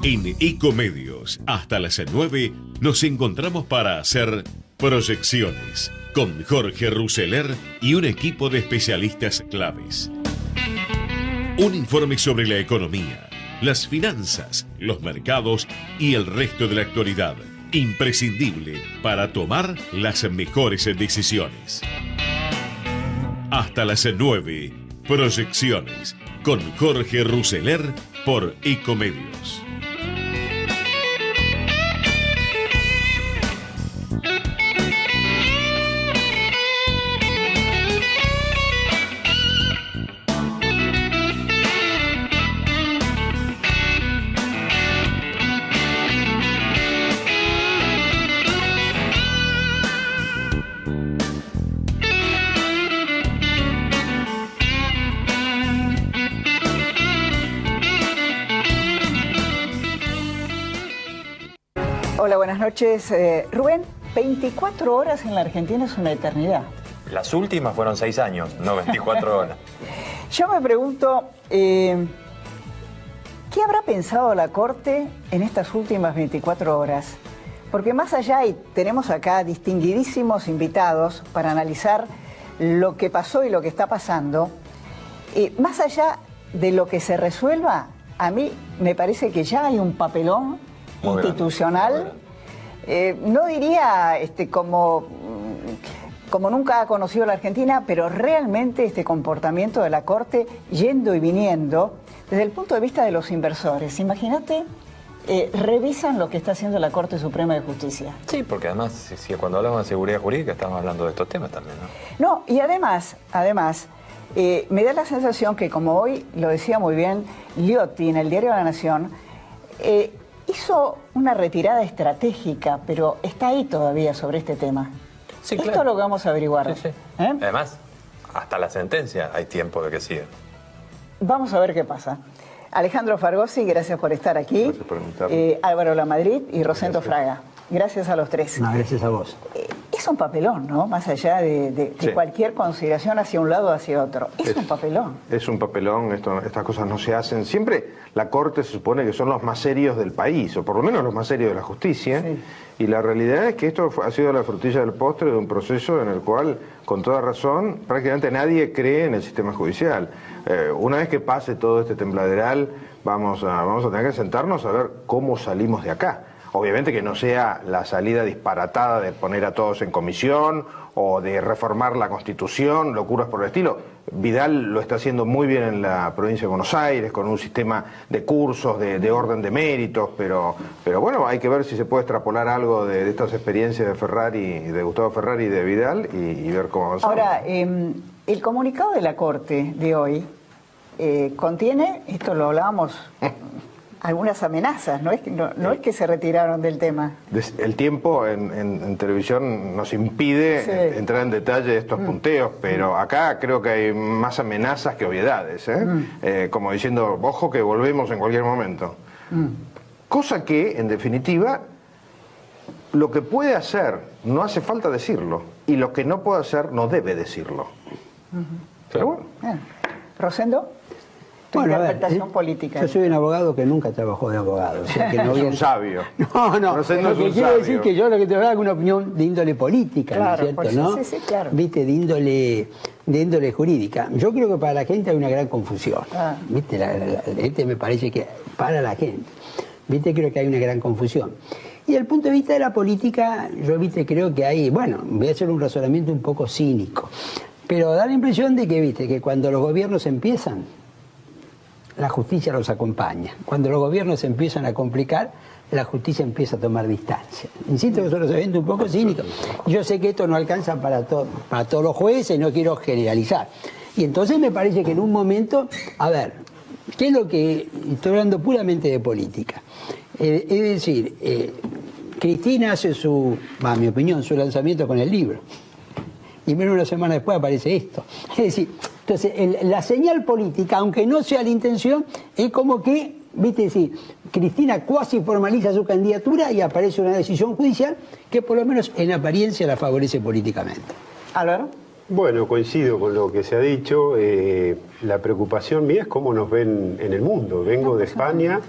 En Ecomedios, hasta las 9, nos encontramos para hacer proyecciones con Jorge Rousseler y un equipo de especialistas claves. Un informe sobre la economía, las finanzas, los mercados y el resto de la actualidad, imprescindible para tomar las mejores decisiones. Hasta las 9, proyecciones con Jorge Rousseler por Ecomedios. Hola, buenas noches. Rubén, 24 horas en la Argentina es una eternidad. Las últimas fueron 6 años, no 24 horas. Yo me pregunto, ¿qué habrá pensado la Corte en estas últimas 24 horas? Porque más allá, y tenemos acá distinguidísimos invitados para analizar lo que pasó y lo que está pasando, más allá de lo que se resuelva, a mí me parece que ya hay un papelón muy institucional, no diría como nunca ha conocido la Argentina, pero realmente este comportamiento de la Corte yendo y viniendo desde el punto de vista de los inversores. Imagínate, revisan lo que está haciendo la Corte Suprema de Justicia. Sí, porque además, si cuando hablamos de seguridad jurídica estamos hablando de estos temas también, ¿no? No, y además, me da la sensación que, como hoy lo decía muy bien Liotti en el Diario de la Nación, hizo una retirada estratégica, pero está ahí todavía sobre este tema. Sí, Esto claro. es lo que vamos a averiguar. Sí, sí. Además, hasta la sentencia hay tiempo de que siga. Vamos a ver qué pasa. Alejandro Fargosi, gracias por estar aquí. Gracias por invitarme. Álvaro Lamadrid y Rosendo Fraga. Gracias a los tres. No, gracias a vos. Es un papelón, ¿no? Más allá de Sí. cualquier consideración hacia un lado o hacia otro. Es un papelón. Es un papelón, estas cosas no se hacen. Siempre la Corte se supone que son los más serios del país, o por lo menos los más serios de la justicia. Sí. Y la realidad es que esto ha sido la frutilla del postre de un proceso en el cual, con toda razón, prácticamente nadie cree en el sistema judicial. Una vez que pase todo este tembladeral, vamos a tener que sentarnos a ver cómo salimos de acá. Obviamente que no sea la salida disparatada de poner a todos en comisión o de reformar la Constitución, locuras por el estilo. Vidal lo está haciendo muy bien en la provincia de Buenos Aires, con un sistema de cursos, de orden de méritos, pero bueno, hay que ver si se puede extrapolar algo de estas experiencias de Ferrari, de Gustavo Ferrari y de Vidal, y ver cómo avanzamos. Ahora, el comunicado de la Corte de hoy contiene, esto lo hablábamos, algunas amenazas, no es que se retiraron del tema. El tiempo en televisión nos impide entrar en detalle de estos punteos, pero acá creo que hay más amenazas que obviedades, como diciendo, ojo que volvemos en cualquier momento. Cosa que, en definitiva, lo que puede hacer no hace falta decirlo, y lo que no puede hacer no debe decirlo. Pero bueno. Rosendo. Tu interpretación política. Yo soy un abogado que nunca trabajó de abogado. O sea que no Es un sabio. No, No, lo que quiero decir que yo lo que te voy a dar es una opinión de índole política, claro, ¿no es cierto? Pues, sí, claro. Viste, de índole jurídica. Yo creo que para la gente hay una gran confusión. Viste, la me parece que para la gente, viste, creo que hay una gran confusión. Y desde el punto de vista de la política, yo creo que hay, bueno, voy a hacer un razonamiento un poco cínico, pero da la impresión de que, que cuando los gobiernos empiezan, la justicia los acompaña. Cuando los gobiernos se empiezan a complicar, la justicia empieza a tomar distancia. Insisto que es un razonamiento un poco cínico. Yo sé que esto no alcanza para todos los jueces, no quiero generalizar. Y entonces me parece que en un momento, a ver, ¿qué es lo que estoy hablando puramente de política? Es decir, Cristina hace a mi opinión, su lanzamiento con el libro. Y menos una semana después aparece esto. Es decir, entonces la señal política, aunque no sea la intención, es como que, viste, decir, Cristina cuasi formaliza su candidatura y aparece una decisión judicial que por lo menos en apariencia la favorece políticamente. Álvaro. Bueno, coincido con lo que se ha dicho. La preocupación mía es cómo nos ven en el mundo. Vengo de España,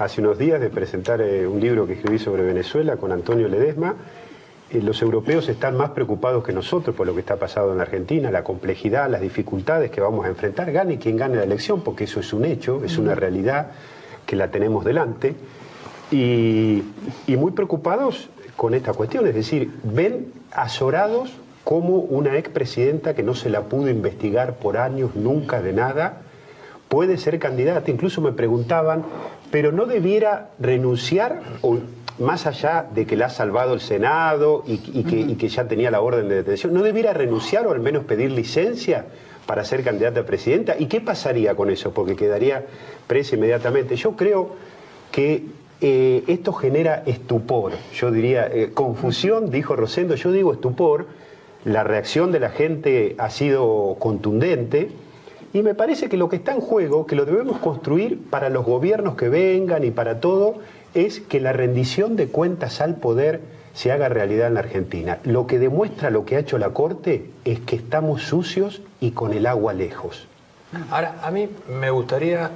hace unos días de presentar un libro que escribí sobre Venezuela con Antonio Ledesma. Los europeos están más preocupados que nosotros por lo que está pasando en la Argentina, la complejidad, las dificultades que vamos a enfrentar, gane quien gane la elección, porque eso es un hecho, es una realidad que la tenemos delante, y muy preocupados con esta cuestión, es decir, ven azorados como una expresidenta que no se la pudo investigar por años, nunca de nada, puede ser candidata. Incluso me preguntaban, ¿pero no debiera renunciar, o, más allá de que la ha salvado el Senado y que ya tenía la orden de detención, no debiera renunciar o al menos pedir licencia para ser candidata a presidenta? ¿Y qué pasaría con eso? Porque quedaría presa inmediatamente. Yo creo que esto genera estupor, yo diría, confusión, dijo Rosendo, yo digo estupor. La reacción de la gente ha sido contundente y me parece que lo que está en juego, que lo debemos construir para los gobiernos que vengan y para todo, es que la rendición de cuentas al poder se haga realidad en la Argentina. Lo que demuestra lo que ha hecho la Corte es que estamos sucios y con el agua lejos. Ahora, a mí me gustaría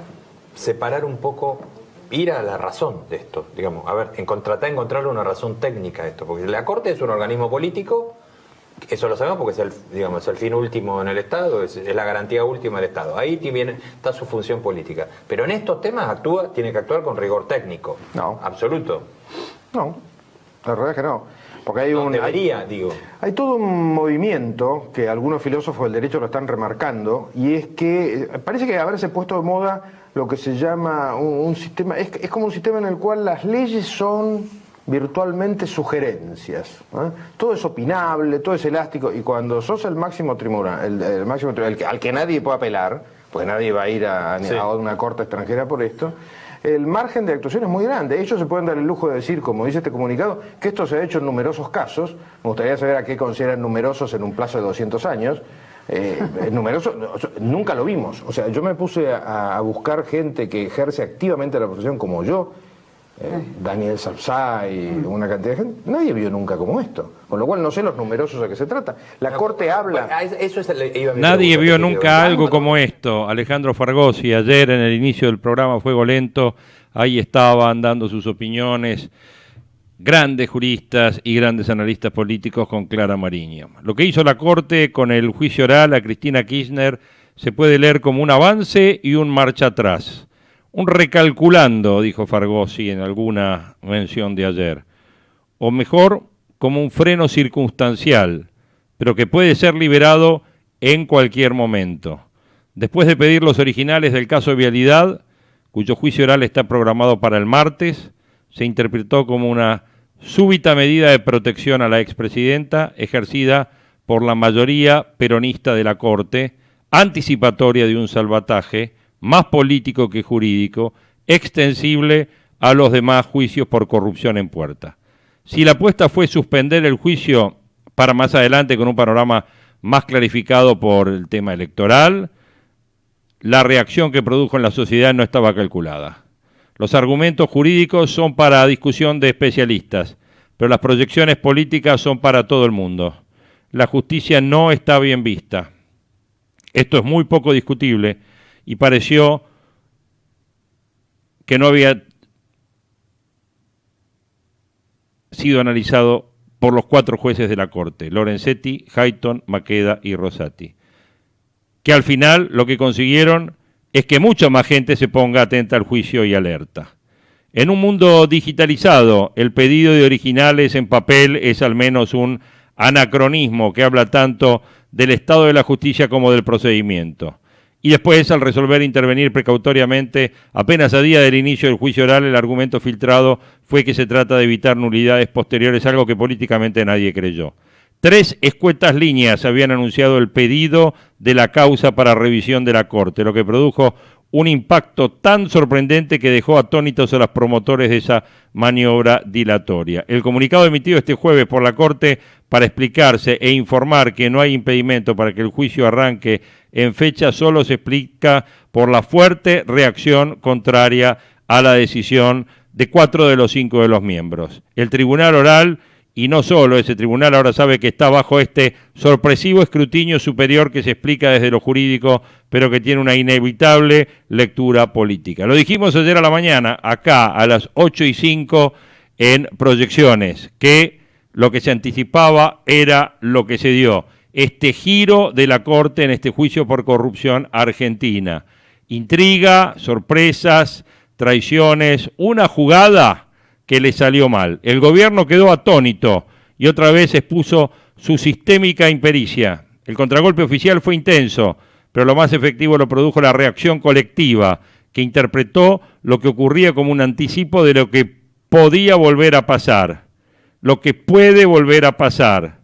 separar un poco, ir a la razón de esto, digamos, a ver, tratar de encontrarle una razón técnica a esto, porque la Corte es un organismo político. Eso lo sabemos porque es el fin último en el Estado, es la garantía última del Estado. Ahí está su función política. Pero en estos temas tiene que actuar con rigor técnico. No. Absoluto. No, la verdad es que no. Porque hay hay todo un movimiento que algunos filósofos del derecho lo están remarcando, y es que parece que haberse puesto de moda lo que se llama un sistema, es como un sistema en el cual las leyes son virtualmente sugerencias, ¿eh? Todo es opinable, todo es elástico, y cuando sos el máximo tribunal, al que nadie puede apelar, porque nadie va a ir a una corte extranjera por esto, el margen de actuación es muy grande. Ellos se pueden dar el lujo de decir, como dice este comunicado, que esto se ha hecho en numerosos casos. Me gustaría saber a qué consideran numerosos en un plazo de 200 años. Numerosos, nunca lo vimos. O sea, yo me puse a buscar gente que ejerce activamente la profesión como yo, Daniel Sapsá y una cantidad de gente. Nadie vio nunca como esto, con lo cual no sé los numerosos a qué se trata. La Corte habla. Nadie vio nunca algo como esto. Alejandro Fargosi ayer en el inicio del programa Fuego Lento, ahí estaban dando sus opiniones grandes juristas y grandes analistas políticos con Clara Mariño. Lo que hizo la Corte con el juicio oral a Cristina Kirchner se puede leer como un avance y un marcha atrás. Un recalculando, dijo Fargosi en alguna mención de ayer, o mejor, como un freno circunstancial, pero que puede ser liberado en cualquier momento. Después de pedir los originales del caso de Vialidad, cuyo juicio oral está programado para el martes, se interpretó como una súbita medida de protección a la expresidenta ejercida por la mayoría peronista de la Corte, anticipatoria de un salvataje más político que jurídico, extensible a los demás juicios por corrupción en puerta. Si la apuesta fue suspender el juicio para más adelante con un panorama más clarificado por el tema electoral, la reacción que produjo en la sociedad no estaba calculada. Los argumentos jurídicos son para discusión de especialistas, pero las proyecciones políticas son para todo el mundo. La justicia no está bien vista. Esto es muy poco discutible y pareció que no había sido analizado por los 4 jueces de la Corte, Lorenzetti, Hayton, Maqueda y Rosati, que al final lo que consiguieron es que mucha más gente se ponga atenta al juicio y alerta. En un mundo digitalizado, el pedido de originales en papel es al menos un anacronismo que habla tanto del estado de la justicia como del procedimiento. Y después, al resolver intervenir precautoriamente, apenas a día del inicio del juicio oral, el argumento filtrado fue que se trata de evitar nulidades posteriores, algo que políticamente nadie creyó. 3 escuetas líneas habían anunciado el pedido de la causa para revisión de la Corte, lo que produjo un impacto tan sorprendente que dejó atónitos a los promotores de esa maniobra dilatoria. El comunicado emitido este jueves por la Corte para explicarse e informar que no hay impedimento para que el juicio arranque en fecha solo se explica por la fuerte reacción contraria a la decisión de 4 de los 5 de los miembros. El Tribunal Oral y no solo ese tribunal ahora sabe que está bajo este sorpresivo escrutinio superior que se explica desde lo jurídico, pero que tiene una inevitable lectura política. Lo dijimos ayer a la mañana, acá a las 8:05 en Proyecciones, que lo que se anticipaba era lo que se dio. Este giro de la Corte en este juicio por corrupción argentina. Intriga, sorpresas, traiciones, una jugada que le salió mal. El gobierno quedó atónito y otra vez expuso su sistémica impericia. El contragolpe oficial fue intenso, pero lo más efectivo lo produjo la reacción colectiva, que interpretó lo que ocurría como un anticipo de lo que podía volver a pasar, lo que puede volver a pasar.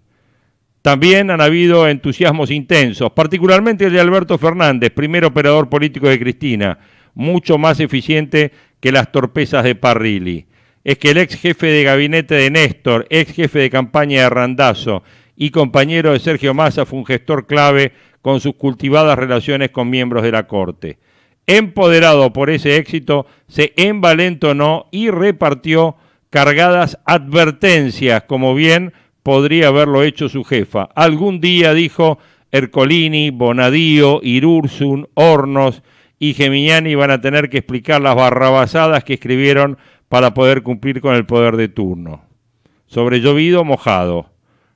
También han habido entusiasmos intensos, particularmente el de Alberto Fernández, primer operador político de Cristina, mucho más eficiente que las torpezas de Parrilli. Es que el ex jefe de gabinete de Néstor, ex jefe de campaña de Randazzo y compañero de Sergio Massa fue un gestor clave con sus cultivadas relaciones con miembros de la Corte. Empoderado por ese éxito, se envalentonó y repartió cargadas advertencias, como bien podría haberlo hecho su jefa. Algún día, dijo, Ercolini, Bonadío, Irursun, Hornos y Geminiani van a tener que explicar las barrabasadas que escribieron para poder cumplir con el poder de turno. Sobre llovido, mojado.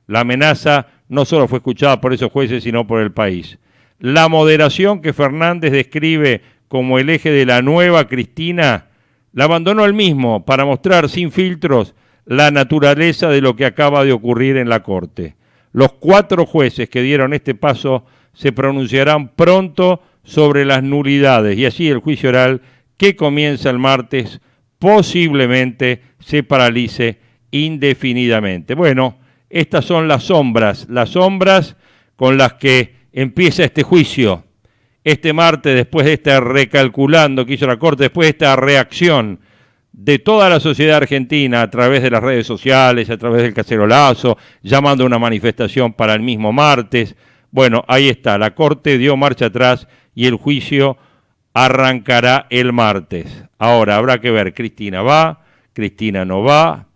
La amenaza no solo fue escuchada por esos jueces, sino por el país. La moderación que Fernández describe como el eje de la nueva Cristina, la abandonó él mismo para mostrar sin filtros la naturaleza de lo que acaba de ocurrir en la Corte. Los 4 jueces que dieron este paso se pronunciarán pronto sobre las nulidades y así el juicio oral que comienza el martes posiblemente se paralice indefinidamente. Bueno, estas son las sombras con las que empieza este juicio. Este martes, después de esta recalculando que hizo la Corte, después de esta reacción de toda la sociedad argentina a través de las redes sociales, a través del cacerolazo, llamando a una manifestación para el mismo martes. Bueno, ahí está, la Corte dio marcha atrás y el juicio arrancará el martes. Ahora habrá que ver, Cristina va, Cristina no va,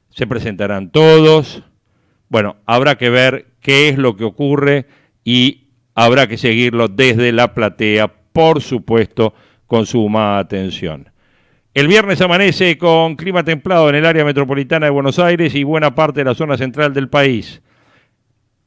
se presentarán todos. Bueno, habrá que ver qué es lo que ocurre y habrá que seguirlo desde la platea, por supuesto, con suma atención. El viernes amanece con clima templado en el área metropolitana de Buenos Aires y buena parte de la zona central del país.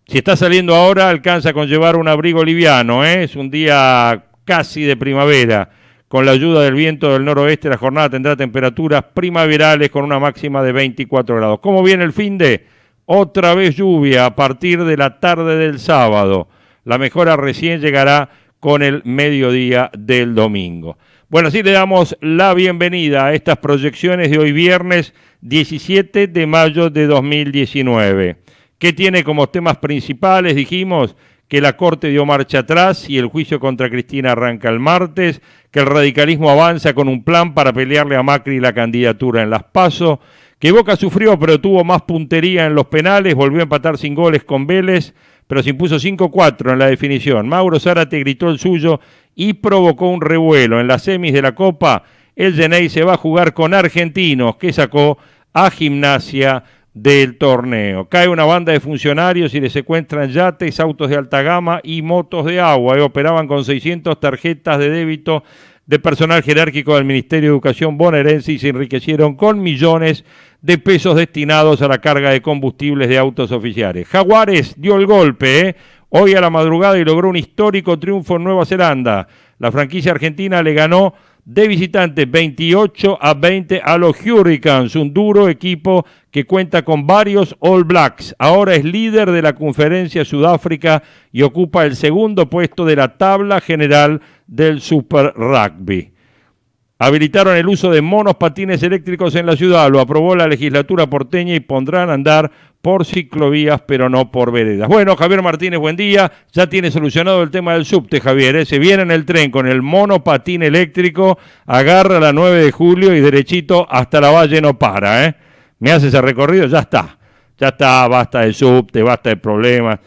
Si está saliendo ahora, alcanza con llevar un abrigo liviano, Es un día casi de primavera. Con la ayuda del viento del noroeste, la jornada tendrá temperaturas primaverales con una máxima de 24 grados. ¿Cómo viene el finde? Otra vez lluvia a partir de la tarde del sábado. La mejora recién llegará con el mediodía del domingo. Bueno, así le damos la bienvenida a estas proyecciones de hoy viernes 17 de mayo de 2019. ¿Qué tiene como temas principales? Dijimos que la Corte dio marcha atrás y el juicio contra Cristina arranca el martes, que el radicalismo avanza con un plan para pelearle a Macri la candidatura en las PASO, que Boca sufrió pero tuvo más puntería en los penales, volvió a empatar sin goles con Vélez, pero se impuso 5-4 en la definición. Mauro Zárate gritó el suyo y provocó un revuelo. En las semis de la Copa, el Genei se va a jugar con Argentinos, que sacó a Gimnasia del torneo. Cae una banda de funcionarios y le secuestran yates, autos de alta gama y motos de agua. Operaban con 600 tarjetas de débito de personal jerárquico del Ministerio de Educación bonaerense y se enriquecieron con millones de pesos destinados a la carga de combustibles de autos oficiales. Jaguares dio el golpe, hoy a la madrugada y logró un histórico triunfo en Nueva Zelanda. La franquicia argentina le ganó de visitante 28-20 a los Hurricanes, un duro equipo que cuenta con varios All Blacks. Ahora es líder de la Conferencia Sudáfrica y ocupa el segundo puesto de la tabla general del Super Rugby. Habilitaron el uso de monopatines eléctricos en la ciudad, lo aprobó la legislatura porteña y pondrán a andar por ciclovías, pero no por veredas. Bueno, Javier Martínez, buen día. Ya tiene solucionado el tema del subte, Javier. Se viene en el tren con el monopatín eléctrico, agarra la 9 de julio y derechito hasta la Valle no para, Me hace ese recorrido, ya está, basta de subte, basta de problemas.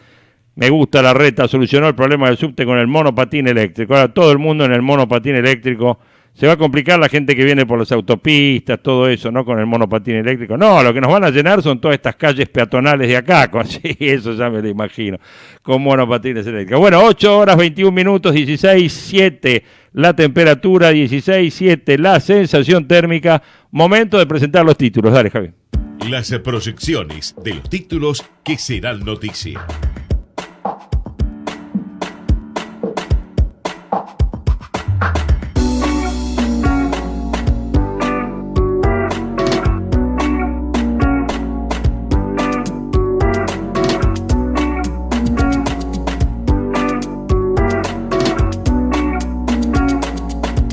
Me gusta la reta, solucionó el problema del subte con el monopatín eléctrico. Ahora todo el mundo en el monopatín eléctrico se va a complicar la gente que viene por las autopistas, todo eso, ¿no? Con el monopatín eléctrico. No, lo que nos van a llenar son todas estas calles peatonales de acá, sí, eso ya me lo imagino, con monopatines eléctricos. Bueno, 8 horas 21 minutos, 16:07 la temperatura, 16:07 la sensación térmica. Momento de presentar los títulos. Dale, Javi. Las proyecciones de los títulos que serán noticia.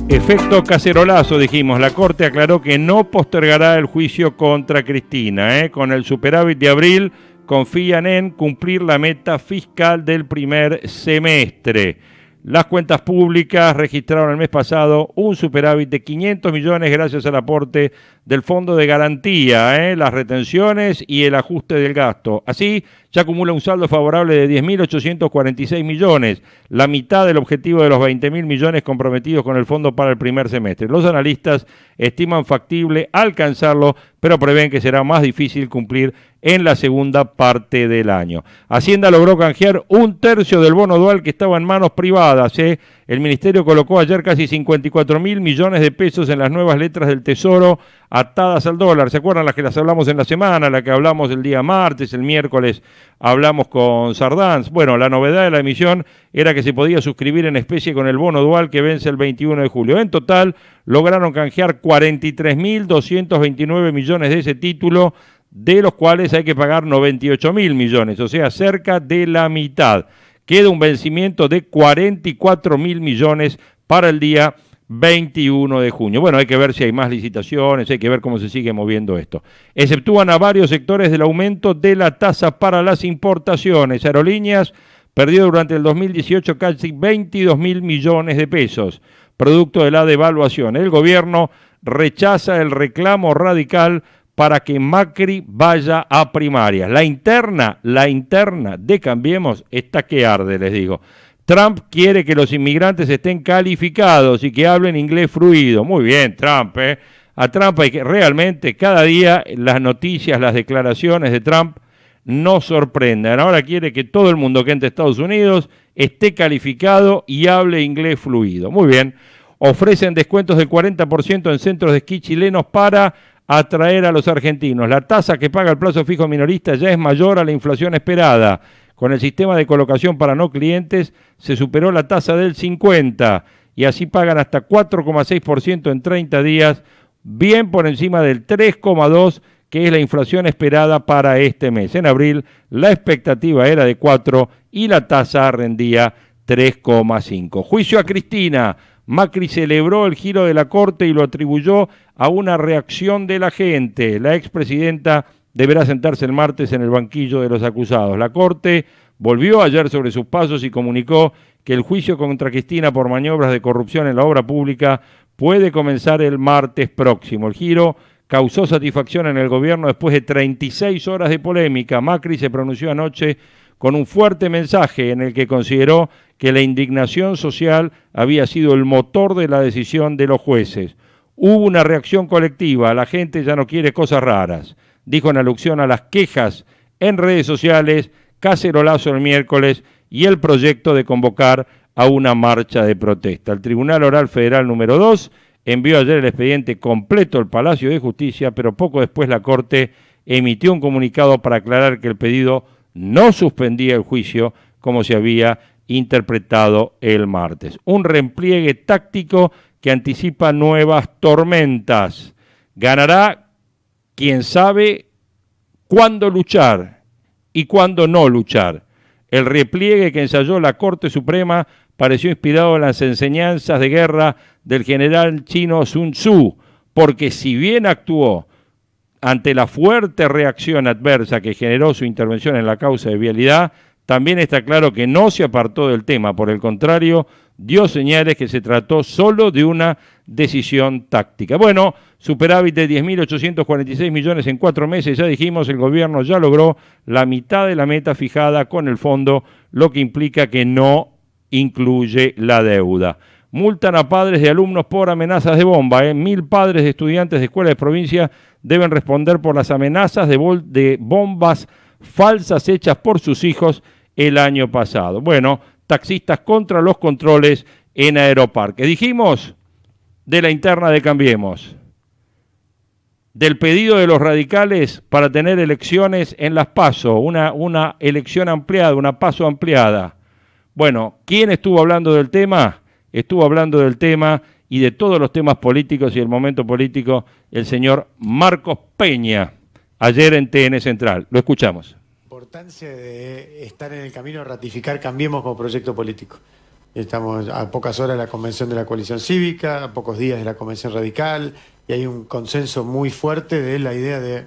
Efecto cacerolazo, dijimos. La Corte aclaró que no postergará el juicio contra Cristina. Con el superávit de abril confían en cumplir la meta fiscal del primer semestre. Las cuentas públicas registraron el mes pasado un superávit de 500 millones gracias al aporte del Fondo de Garantía, las retenciones y el ajuste del gasto. Así, ya acumula un saldo favorable de 10.846 millones, la mitad del objetivo de los 20.000 millones comprometidos con el fondo para el primer semestre. Los analistas estiman factible alcanzarlo, pero prevén que será más difícil cumplir en la segunda parte del año. Hacienda logró canjear 1/3 del bono dual que estaba en manos privadas. El Ministerio colocó ayer casi 54.000 millones de pesos en las nuevas letras del Tesoro atadas al dólar. ¿Se acuerdan las que las hablamos en la semana, la que hablamos el día martes, el miércoles hablamos con Sardans? Bueno, la novedad de la emisión era que se podía suscribir en especie con el bono dual que vence el 21 de julio. En total, lograron canjear 43.229 millones de ese título, de los cuales hay que pagar 98.000 millones, o sea, cerca de la mitad. Queda un vencimiento de 44.000 millones para el día 21 de junio. Bueno, hay que ver si hay más licitaciones, hay que ver cómo se sigue moviendo esto. Exceptúan a varios sectores del aumento de la tasa para las importaciones. Aerolíneas perdió durante el 2018 casi 22.000 millones de pesos, producto de la devaluación. El gobierno rechaza el reclamo radical para que Macri vaya a primarias. La interna de Cambiemos está que arde, les digo. Trump quiere que los inmigrantes estén calificados y que hablen inglés fluido. Muy bien, Trump, A Trump hay que realmente cada día las noticias, las declaraciones de Trump nos sorprenden. Ahora quiere que todo el mundo que entre a Estados Unidos esté calificado y hable inglés fluido. Muy bien. Ofrecen descuentos del 40% en centros de esquí chilenos para atraer a los argentinos. La tasa que paga el plazo fijo minorista ya es mayor a la inflación esperada. Con el sistema de colocación para no clientes se superó la tasa del 50 y así pagan hasta 4,6% en 30 días, bien por encima del 3,2% que es la inflación esperada para este mes. En abril la expectativa era de 4 y la tasa rendía 3,5. Juicio a Cristina. Macri celebró el giro de la Corte y lo atribuyó a una reacción de la gente. La expresidenta deberá sentarse el martes en el banquillo de los acusados. La Corte volvió ayer sobre sus pasos y comunicó que el juicio contra Cristina por maniobras de corrupción en la obra pública puede comenzar el martes próximo. El giro causó satisfacción en el gobierno después de 36 horas de polémica. Macri se pronunció anoche con un fuerte mensaje en el que consideró que la indignación social había sido el motor de la decisión de los jueces. Hubo una reacción colectiva, la gente ya no quiere cosas raras, dijo en alusión a las quejas en redes sociales, cacerolazo el miércoles y el proyecto de convocar a una marcha de protesta. El Tribunal Oral Federal número 2 envió ayer el expediente completo al Palacio de Justicia, pero poco después la Corte emitió un comunicado para aclarar que el pedido no suspendía el juicio como se había interpretado el martes. Un repliegue táctico que anticipa nuevas tormentas. Ganará quien sabe cuándo luchar y cuándo no luchar. El repliegue que ensayó la Corte Suprema pareció inspirado en las enseñanzas de guerra del general chino Sun Tzu, porque si bien actuó ante la fuerte reacción adversa que generó su intervención en la causa de vialidad, también está claro que no se apartó del tema, por el contrario, dio señales que se trató solo de una decisión táctica. Bueno, superávit de 10.846 millones en 4 meses, ya dijimos, el gobierno ya logró la mitad de la meta fijada con el fondo, lo que implica que no incluye la deuda. multan a padres de alumnos por amenazas de bomba. 1.000 padres de estudiantes de escuelas de provincia deben responder por las amenazas de bombas falsas hechas por sus hijos el año pasado. Bueno, taxistas contra los controles en Aeroparque. Dijimos de la interna de Cambiemos, del pedido de los radicales para tener elecciones en las PASO, una elección ampliada, una PASO ampliada. Bueno, ¿quién estuvo hablando del tema? Estuvo hablando del tema y de todos los temas políticos y el momento político el señor Marcos Peña, ayer en TN Central. Lo escuchamos. La importancia de estar en el camino de ratificar Cambiemos como proyecto político. Estamos a pocas horas de la convención de la coalición cívica, a pocos días de la convención radical, y hay un consenso muy fuerte de la idea de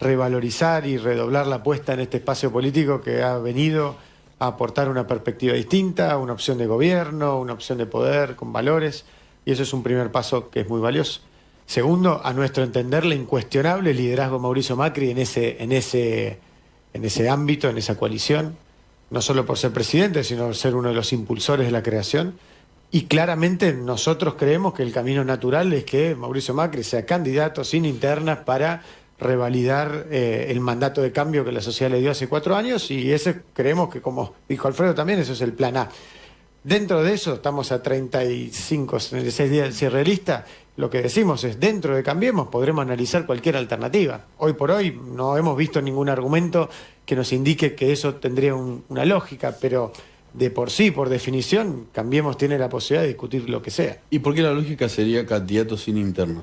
revalorizar y redoblar la apuesta en este espacio político que ha venido a aportar una perspectiva distinta, una opción de gobierno, una opción de poder con valores, y eso es un primer paso que es muy valioso. Segundo, a nuestro entender, la incuestionable liderazgo de Mauricio Macri en ese ámbito, en esa coalición, no solo por ser presidente, sino por ser uno de los impulsores de la creación. Y claramente nosotros creemos que el camino natural es que Mauricio Macri sea candidato sin internas para revalidar el mandato de cambio que la sociedad le dio hace 4 años, y ese creemos que, como dijo Alfredo también, eso es el plan A. Dentro de eso, estamos a 35, 36 días del cierre de lista. Lo que decimos es, dentro de Cambiemos podremos analizar cualquier alternativa. Hoy por hoy no hemos visto ningún argumento que nos indique que eso tendría una lógica, pero de por sí, por definición, Cambiemos tiene la posibilidad de discutir lo que sea. ¿Y por qué la lógica sería candidato sin interna?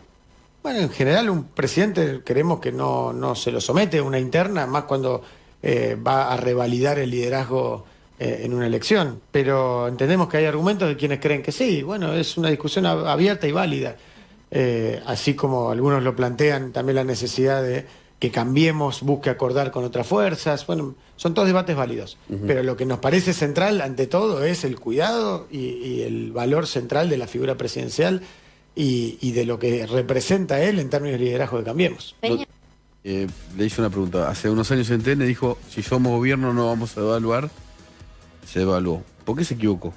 Bueno, en general un presidente queremos que no se lo somete a una interna, más cuando va a revalidar el liderazgo en una elección. Pero entendemos que hay argumentos de quienes creen que sí. Bueno, es una discusión abierta y válida. Así como algunos lo plantean, también la necesidad de que Cambiemos busque acordar con otras fuerzas. Bueno, son todos debates válidos. Pero lo que nos parece central, ante todo, es el cuidado y el valor central de la figura presidencial y de lo que representa él en términos de liderazgo de Cambiemos. Le hice una pregunta. Hace unos años en TN dijo, si somos gobierno no vamos a evaluar. Se evaluó. ¿Por qué se equivocó?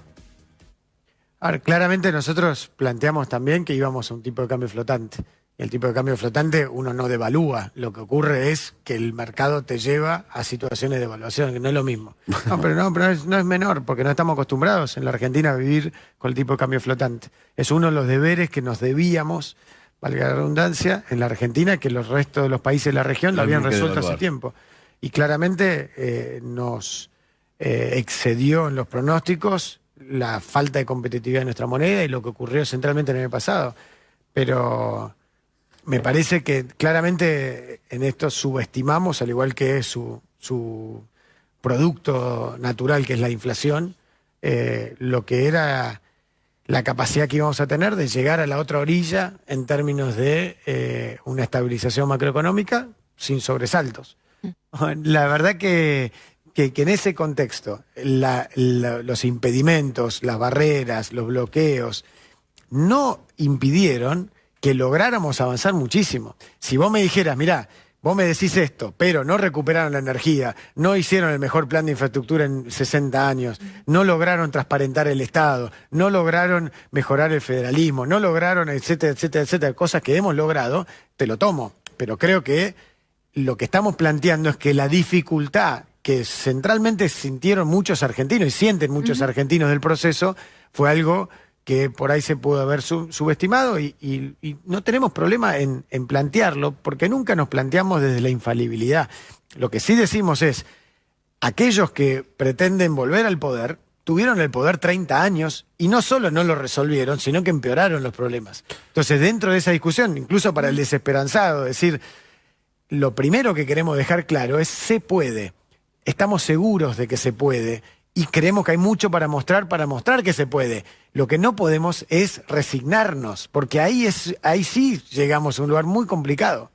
Ahora, claramente nosotros planteamos también que íbamos a un tipo de cambio flotante. Y el tipo de cambio flotante uno no devalúa. Lo que ocurre es que el mercado te lleva a situaciones de evaluación, que no es lo mismo. Pero no es menor, porque no estamos acostumbrados en la Argentina a vivir con el tipo de cambio flotante. Es uno de los deberes que nos debíamos, valga la redundancia, en la Argentina, que los restos de los países de la región lo habían resuelto hace tiempo. Y claramente nos excedió en los pronósticos la falta de competitividad de nuestra moneda y lo que ocurrió centralmente en el pasado. Pero me parece que claramente en esto subestimamos, al igual que su producto natural, que es la inflación, lo que era la capacidad que íbamos a tener de llegar a la otra orilla en términos de una estabilización macroeconómica sin sobresaltos. La verdad que en ese contexto los impedimentos, las barreras, los bloqueos no impidieron que lográramos avanzar muchísimo. Si vos me dijeras, mirá, vos me decís esto, pero no recuperaron la energía, no hicieron el mejor plan de infraestructura en 60 años, no lograron transparentar el Estado, no lograron mejorar el federalismo, no lograron, etcétera, etcétera, etcétera, cosas que hemos logrado, te lo tomo. Pero creo que lo que estamos planteando es que la dificultad que centralmente sintieron muchos argentinos y sienten muchos argentinos del proceso fue algo que por ahí se pudo haber subestimado y no tenemos problema en plantearlo, porque nunca nos planteamos desde la infalibilidad. Lo que sí decimos es, aquellos que pretenden volver al poder, tuvieron el poder 30 años y no solo no lo resolvieron, sino que empeoraron los problemas. Entonces, dentro de esa discusión, incluso para el desesperanzado, decir, lo primero que queremos dejar claro es, se puede. Estamos seguros de que se puede y creemos que hay mucho para mostrar que se puede. Lo que no podemos es resignarnos, porque ahí sí llegamos a un lugar muy complicado.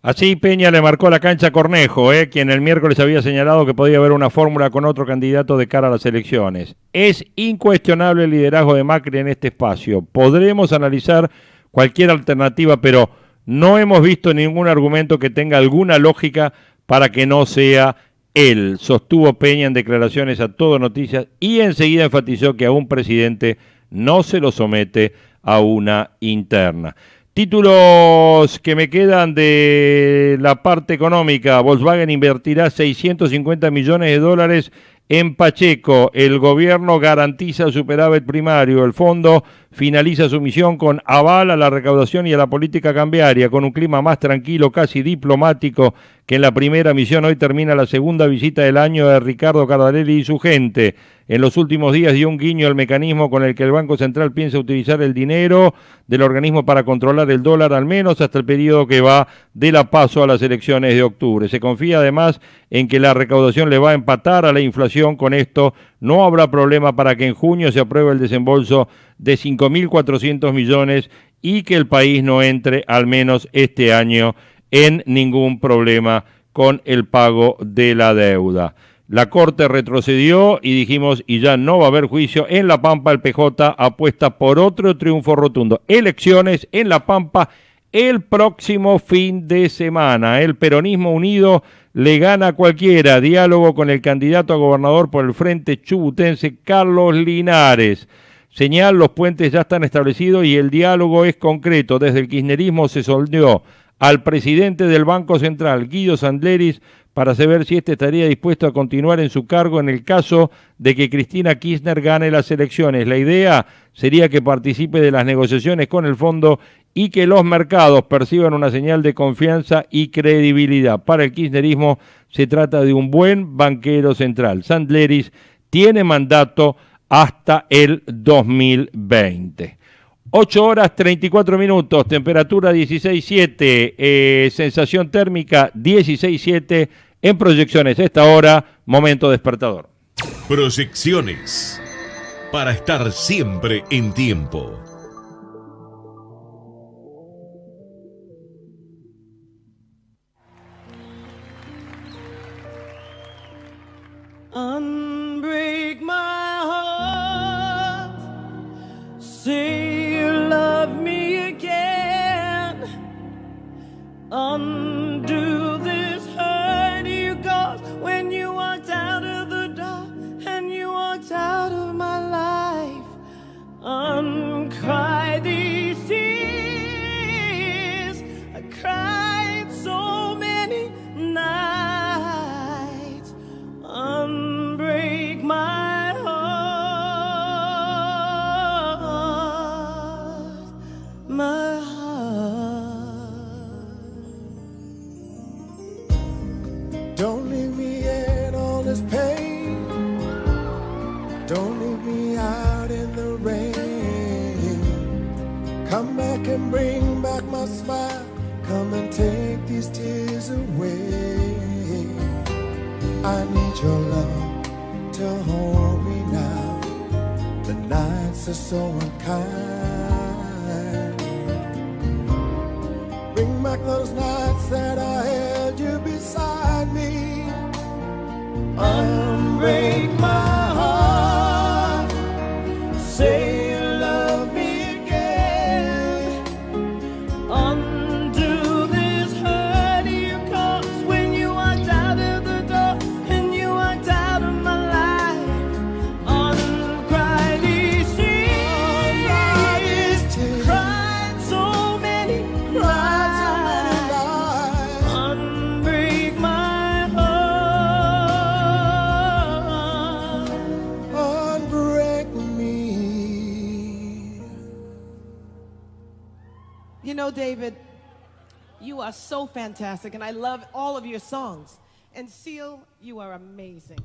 Así Peña le marcó la cancha a Cornejo, quien el miércoles había señalado que podía haber una fórmula con otro candidato de cara a las elecciones. Es incuestionable el liderazgo de Macri en este espacio. Podremos analizar cualquier alternativa, pero no hemos visto ningún argumento que tenga alguna lógica para que no sea él, sostuvo Peña en declaraciones a Todo Noticias y enseguida enfatizó que a un presidente no se lo somete a una interna. Títulos que me quedan de la parte económica. Volkswagen invertirá 650 millones de dólares en Pacheco. El gobierno garantiza el superávit primario. El fondo finaliza su misión con aval a la recaudación y a la política cambiaria, con un clima más tranquilo, casi diplomático, que en la primera misión. Hoy termina la segunda visita del año de Ricardo Cardarelli y su gente. En los últimos días dio un guiño al mecanismo con el que el Banco Central piensa utilizar el dinero del organismo para controlar el dólar, al menos hasta el periodo que va de la PASO a las elecciones de octubre. Se confía además en que la recaudación le va a empatar a la inflación. Con esto no habrá problema para que en junio se apruebe el desembolso de 5.400 millones y que el país no entre, al menos este año, en ningún problema con el pago de la deuda. La Corte retrocedió y dijimos, y ya no va a haber juicio. En La Pampa el PJ apuesta por otro triunfo rotundo. Elecciones en La Pampa el próximo fin de semana. El peronismo unido le gana a cualquiera. Diálogo con el candidato a gobernador por el Frente Chubutense, Carlos Linares. Señal, los puentes ya están establecidos y el diálogo es concreto. Desde el kirchnerismo se sondeó al presidente del Banco Central, Guido Sandleris, para saber si este estaría dispuesto a continuar en su cargo en el caso de que Cristina Kirchner gane las elecciones. La idea sería que participe de las negociaciones con el fondo y que los mercados perciban una señal de confianza y credibilidad. Para el kirchnerismo se trata de un buen banquero central. Sandleris tiene mandato hasta el 2020. 8 horas 34 minutos, temperatura 16.7, sensación térmica 16.7, en proyecciones esta hora, momento despertador. Proyecciones, para estar siempre en tiempo. Unbreak my heart, say you love me again, undo this hurt you caused when you walked out of the door and you walked out of my life, uncry these tears, I cried so many nights, unbreak my heart, my heart. Don't leave me in all this pain, don't leave me out in the rain, come back and bring back my smile, come and take these tears away. I need your love to hold me now, the nights are so unkind. Bring back those nights that I held you beside me. Unbreak my heart, say you love me again, undo this hurt you caused when you walked out of the door and you walked out of my life, uncry these tears, cried so many nights, unbreak my heart, unbreak me. You know, David, you are so fantastic, and I love all of your songs. And Seal, you are amazing.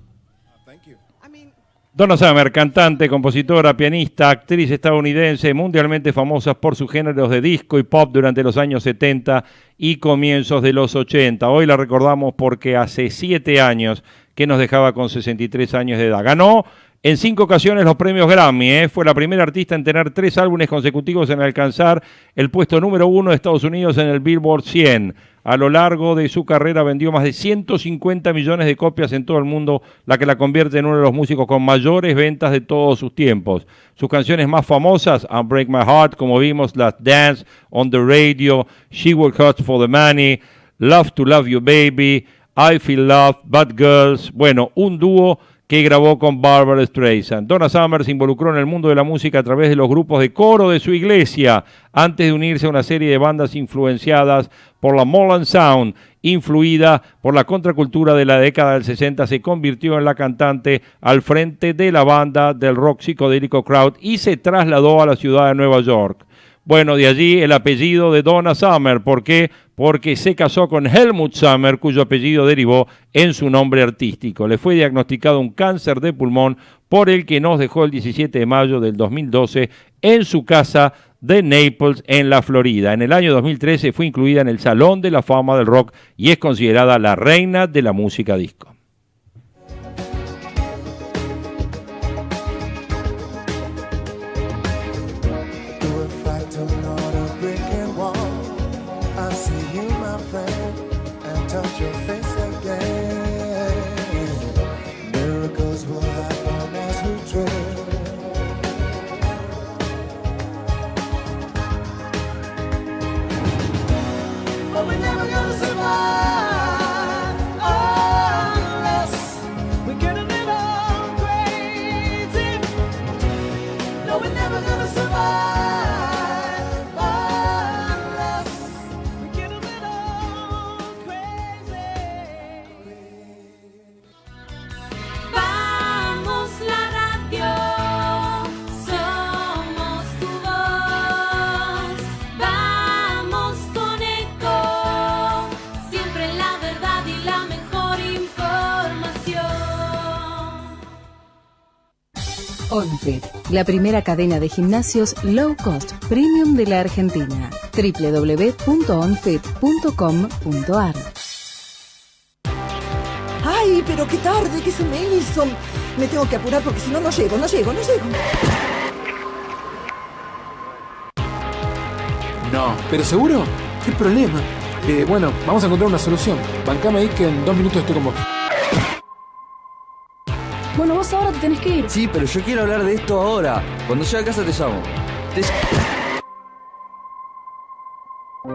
Thank you. I mean, Donna Summer, cantante, compositora, pianista, actriz estadounidense, mundialmente famosa por sus géneros de disco y pop durante los años 70 y comienzos de los 80. Hoy la recordamos porque hace 7 años que nos dejaba con 63 años de edad. Ganó en 5 ocasiones los premios Grammy, Fue la primera artista en tener 3 álbumes consecutivos en alcanzar el puesto número 1 de Estados Unidos en el Billboard 100. A lo largo de su carrera vendió más de 150 millones de copias en todo el mundo, la que la convierte en uno de los músicos con mayores ventas de todos sus tiempos. Sus canciones más famosas, Unbreak My Heart, como vimos, Last Dance, On the Radio, She Worked Hard for the Money, Love to Love You Baby, I Feel Love, Bad Girls. Bueno, un dúo que grabó con Barbra Streisand. Donna Summer se involucró en el mundo de la música a través de los grupos de coro de su iglesia, antes de unirse a una serie de bandas influenciadas por la Motown Sound. Influida por la contracultura de la década del 60, se convirtió en la cantante al frente de la banda del rock psicodélico Crowd y se trasladó a la ciudad de Nueva York. Bueno, de allí el apellido de Donna Summer. ¿Por qué? Porque se casó con Helmut Summer, cuyo apellido derivó en su nombre artístico. Le fue diagnosticado un cáncer de pulmón, por el que nos dejó el 17 de mayo del 2012 en su casa de Naples, en la Florida. En el año 2013 fue incluida en el Salón de la Fama del Rock y es considerada la reina de la música disco. OnFit, la primera cadena de gimnasios low cost premium de la Argentina. www.onfit.com.ar. ¡Ay, pero qué tarde que se me hizo! Me tengo que apurar porque si no, no llego. No. ¿Pero seguro? ¿Qué problema? Bueno, vamos a encontrar una solución. Bancame ahí que en 2 minutos estoy con vos. Bueno, vos ahora te tenés que ir. Sí, pero yo quiero hablar de esto ahora. Cuando llegue a casa te llamo.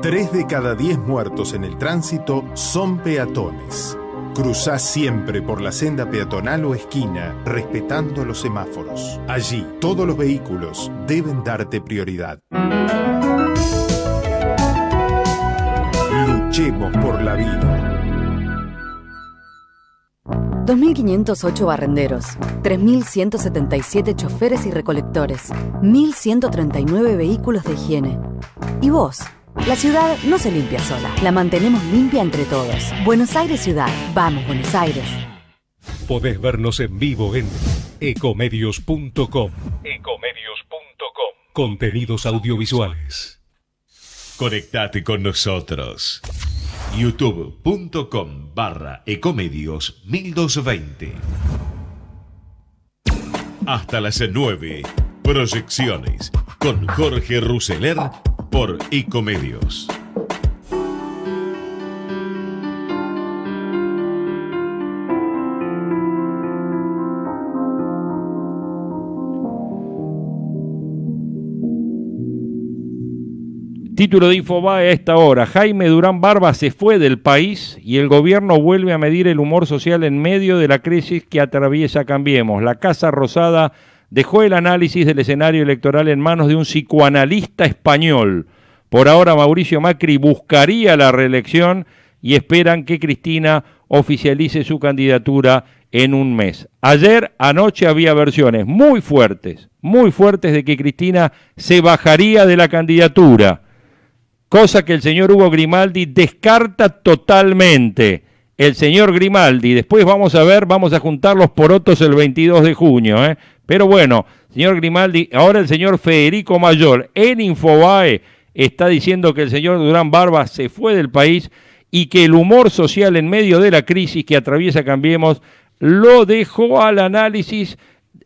3 de cada 10 muertos en el tránsito son peatones. Cruzá siempre por la senda peatonal o esquina, respetando los semáforos. Allí, todos los vehículos deben darte prioridad. Luchemos por la vida. 2.508 barrenderos, 3.177 choferes y recolectores, 1.139 vehículos de higiene. ¿Y vos? La ciudad no se limpia sola, la mantenemos limpia entre todos. Buenos Aires Ciudad, vamos Buenos Aires. Podés vernos en vivo en ecomedios.com. Contenidos audiovisuales. Conectate con nosotros. youtube.com/ecomedios1220. Hasta las 9. Proyecciones con Jorge Ruseler por Ecomedios. Título de Infobae a esta hora. Jaime Durán Barba se fue del país y el gobierno vuelve a medir el humor social en medio de la crisis que atraviesa Cambiemos. La Casa Rosada dejó el análisis del escenario electoral en manos de un psicoanalista español. Por ahora Mauricio Macri buscaría la reelección y esperan que Cristina oficialice su candidatura en un mes. Anoche había versiones muy fuertes de que Cristina se bajaría de la candidatura, cosa que el señor Hugo Grimaldi descarta totalmente. El señor Grimaldi, después vamos a juntar los porotos el 22 de junio, Pero bueno, señor Grimaldi, ahora el señor Federico Mayol en Infobae está diciendo que el señor Durán Barba se fue del país y que el humor social en medio de la crisis que atraviesa Cambiemos lo dejó al análisis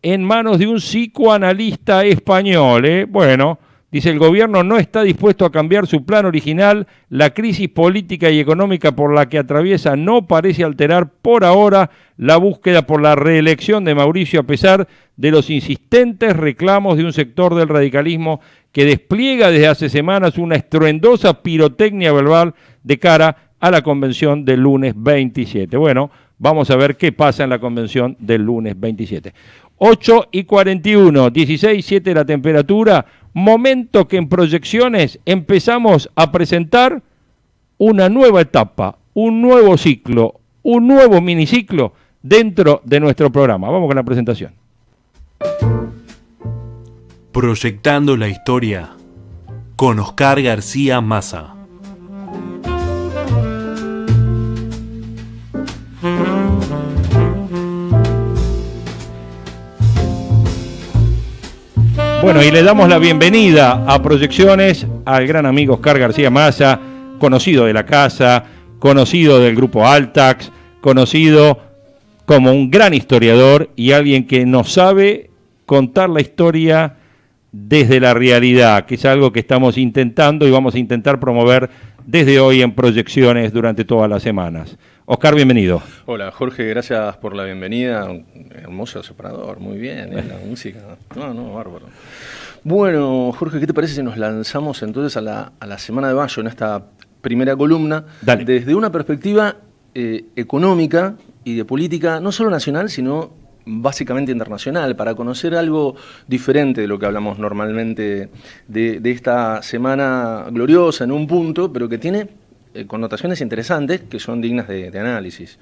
en manos de un psicoanalista español, Bueno, dice, el gobierno no está dispuesto a cambiar su plan original. La crisis política y económica por la que atraviesa no parece alterar por ahora la búsqueda por la reelección de Mauricio, a pesar de los insistentes reclamos de un sector del radicalismo que despliega desde hace semanas una estruendosa pirotecnia verbal de cara a la convención del lunes 27. Bueno, Vamos a ver qué pasa en la convención del lunes 27. 8:41, 16:07 la temperatura, momento que en Proyecciones empezamos a presentar una nueva etapa, un nuevo ciclo, un nuevo miniciclo dentro de nuestro programa. Vamos con la presentación. Proyectando la historia con Oscar García Massa. Bueno, y le damos la bienvenida a Proyecciones al gran amigo Oscar García Massa, conocido de la casa, conocido del grupo Altax, conocido como un gran historiador y alguien que nos sabe contar la historia desde la realidad, que es algo que estamos intentando y vamos a intentar promover desde hoy en Proyecciones durante todas las semanas. Oscar, bienvenido. Hola, Jorge, gracias por la bienvenida. Hermoso separador, muy bien, la música. No, bárbaro. Bueno, Jorge, ¿qué te parece si nos lanzamos entonces a la semana de mayo en esta primera columna? Dale. Desde una perspectiva económica y de política, no solo nacional, sino básicamente internacional, para conocer algo diferente de lo que hablamos normalmente de esta semana gloriosa en un punto, pero que tiene connotaciones interesantes que son dignas de análisis.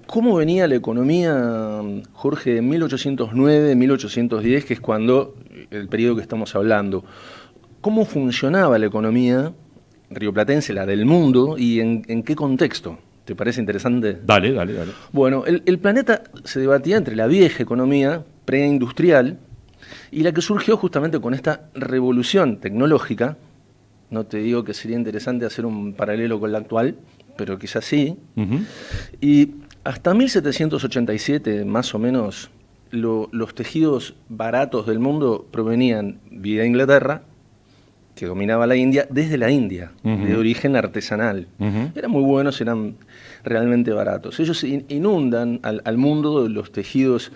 ¿Cómo venía la economía, Jorge, en 1809, 1810, que es cuando el periodo que estamos hablando? ¿Cómo funcionaba la economía rioplatense, la del mundo, y en qué contexto? ¿Te parece interesante? Dale. Bueno, el planeta se debatía entre la vieja economía preindustrial y la que surgió justamente con esta revolución tecnológica. No te digo que sería interesante hacer un paralelo con la actual, pero quizás sí. Y hasta 1787, más o menos, los tejidos baratos del mundo provenían vía Inglaterra, que dominaba la India, desde la India, de origen artesanal. Eran muy buenos, eran realmente baratos. Ellos inundan al mundo de los tejidos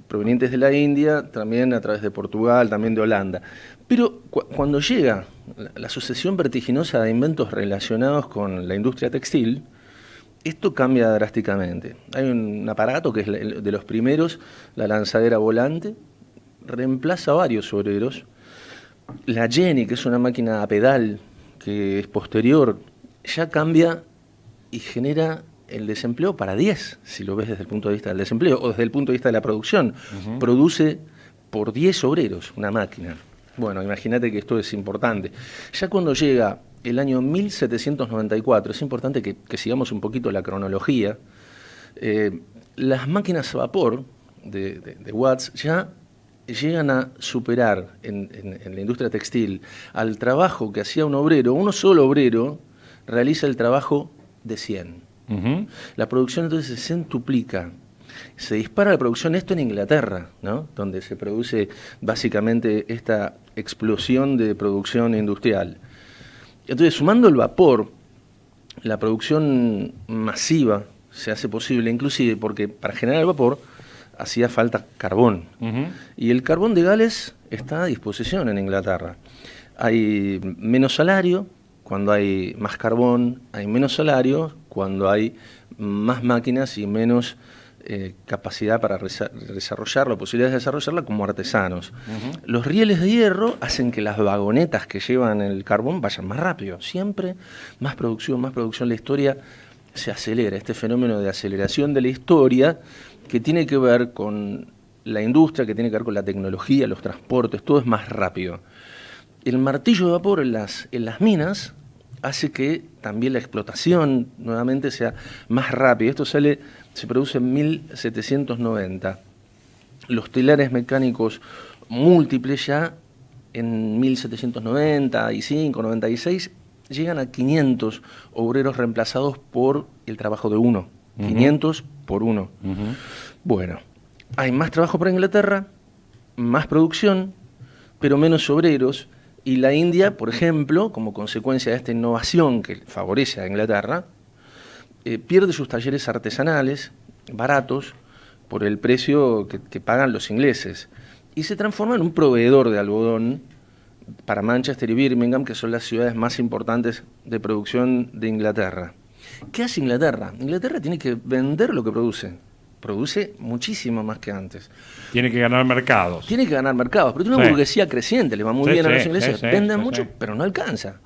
provenientes de la India, también a través de Portugal, también de Holanda. Pero cuando llega la sucesión vertiginosa de inventos relacionados con la industria textil, esto cambia drásticamente. Hay un aparato que es de los primeros, la lanzadera volante, reemplaza a varios obreros. La Jenny, que es una máquina a pedal, que es posterior, ya cambia y genera el desempleo para 10, si lo ves desde el punto de vista del desempleo, o desde el punto de vista de la producción. Produce por 10 obreros una máquina. Bueno, imagínate que esto es importante. Ya cuando llega el año 1794, es importante que sigamos un poquito la cronología, las máquinas a vapor de Watts ya llegan a superar en la industria textil al trabajo que hacía un obrero. Uno solo obrero realiza el trabajo de 100. La producción entonces se centuplica. Se dispara la producción, esto en Inglaterra, ¿no? Donde se produce básicamente esta explosión de producción industrial. Entonces, sumando el vapor, la producción masiva se hace posible, inclusive porque para generar el vapor hacía falta carbón. Y el carbón de Gales está a disposición en Inglaterra. Hay menos salario cuando hay más carbón, hay menos salario cuando hay más máquinas y menos capacidad para desarrollarla, posibilidades de desarrollarla como artesanos. Los rieles de hierro hacen que las vagonetas que llevan el carbón vayan más rápido. Siempre más producción. La historia se acelera. Este fenómeno de aceleración de la historia que tiene que ver con la industria, que tiene que ver con la tecnología, los transportes, todo es más rápido. El martillo de vapor en las minas hace que también la explotación nuevamente sea más rápida. Esto se produce en 1790. Los telares mecánicos múltiples ya en 1795, 96, llegan a 500 obreros reemplazados por el trabajo de uno. 500 por uno. Bueno, hay más trabajo para Inglaterra, más producción, pero menos obreros. Y la India, por ejemplo, como consecuencia de esta innovación que favorece a Inglaterra, pierde sus talleres artesanales baratos por el precio que pagan los ingleses y se transforma en un proveedor de algodón para Manchester y Birmingham, que son las ciudades más importantes de producción de Inglaterra. ¿Qué hace Inglaterra? Inglaterra tiene que vender lo que produce. Produce muchísimo más que antes. Tiene que ganar mercados. Tiene que ganar mercados, pero tiene una burguesía creciente, le va muy bien a los ingleses, venden mucho, sí. pero no alcanza.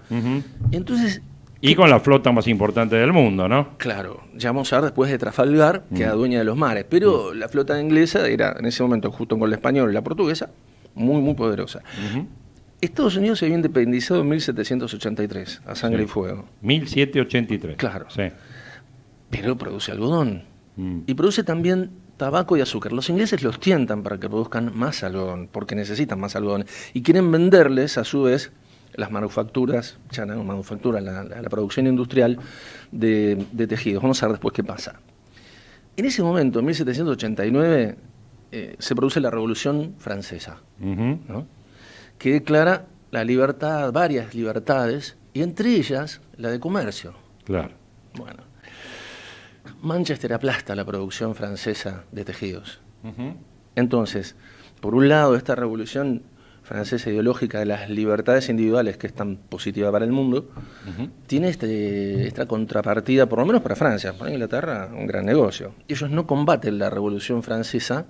Entonces... Y con la flota más importante del mundo, ¿no? Claro, ya vamos a ver después de Trafalgar, que era dueña de los mares, pero la flota inglesa era en ese momento, junto con la española y la portuguesa, muy, muy poderosa. Estados Unidos se había independizado en 1783, a sangre y fuego. 1783. Claro. Sí. Pero produce algodón. Y produce también tabaco y azúcar. Los ingleses los tientan para que produzcan más algodón, porque necesitan más algodón. Y quieren venderles, a su vez, las manufacturas, ya no manufactura, la producción industrial de tejidos. Vamos a ver después qué pasa. En ese momento, en 1789, se produce la Revolución Francesa, ¿no? Que declara la libertad, varias libertades, y entre ellas la de comercio. Claro. Bueno, Manchester aplasta la producción francesa de tejidos. Entonces, por un lado, esta revolución francesa ideológica de las libertades individuales, que es tan positiva para el mundo, tiene esta contrapartida, por lo menos para Francia, para Inglaterra, un gran negocio. Ellos no combaten la revolución francesa,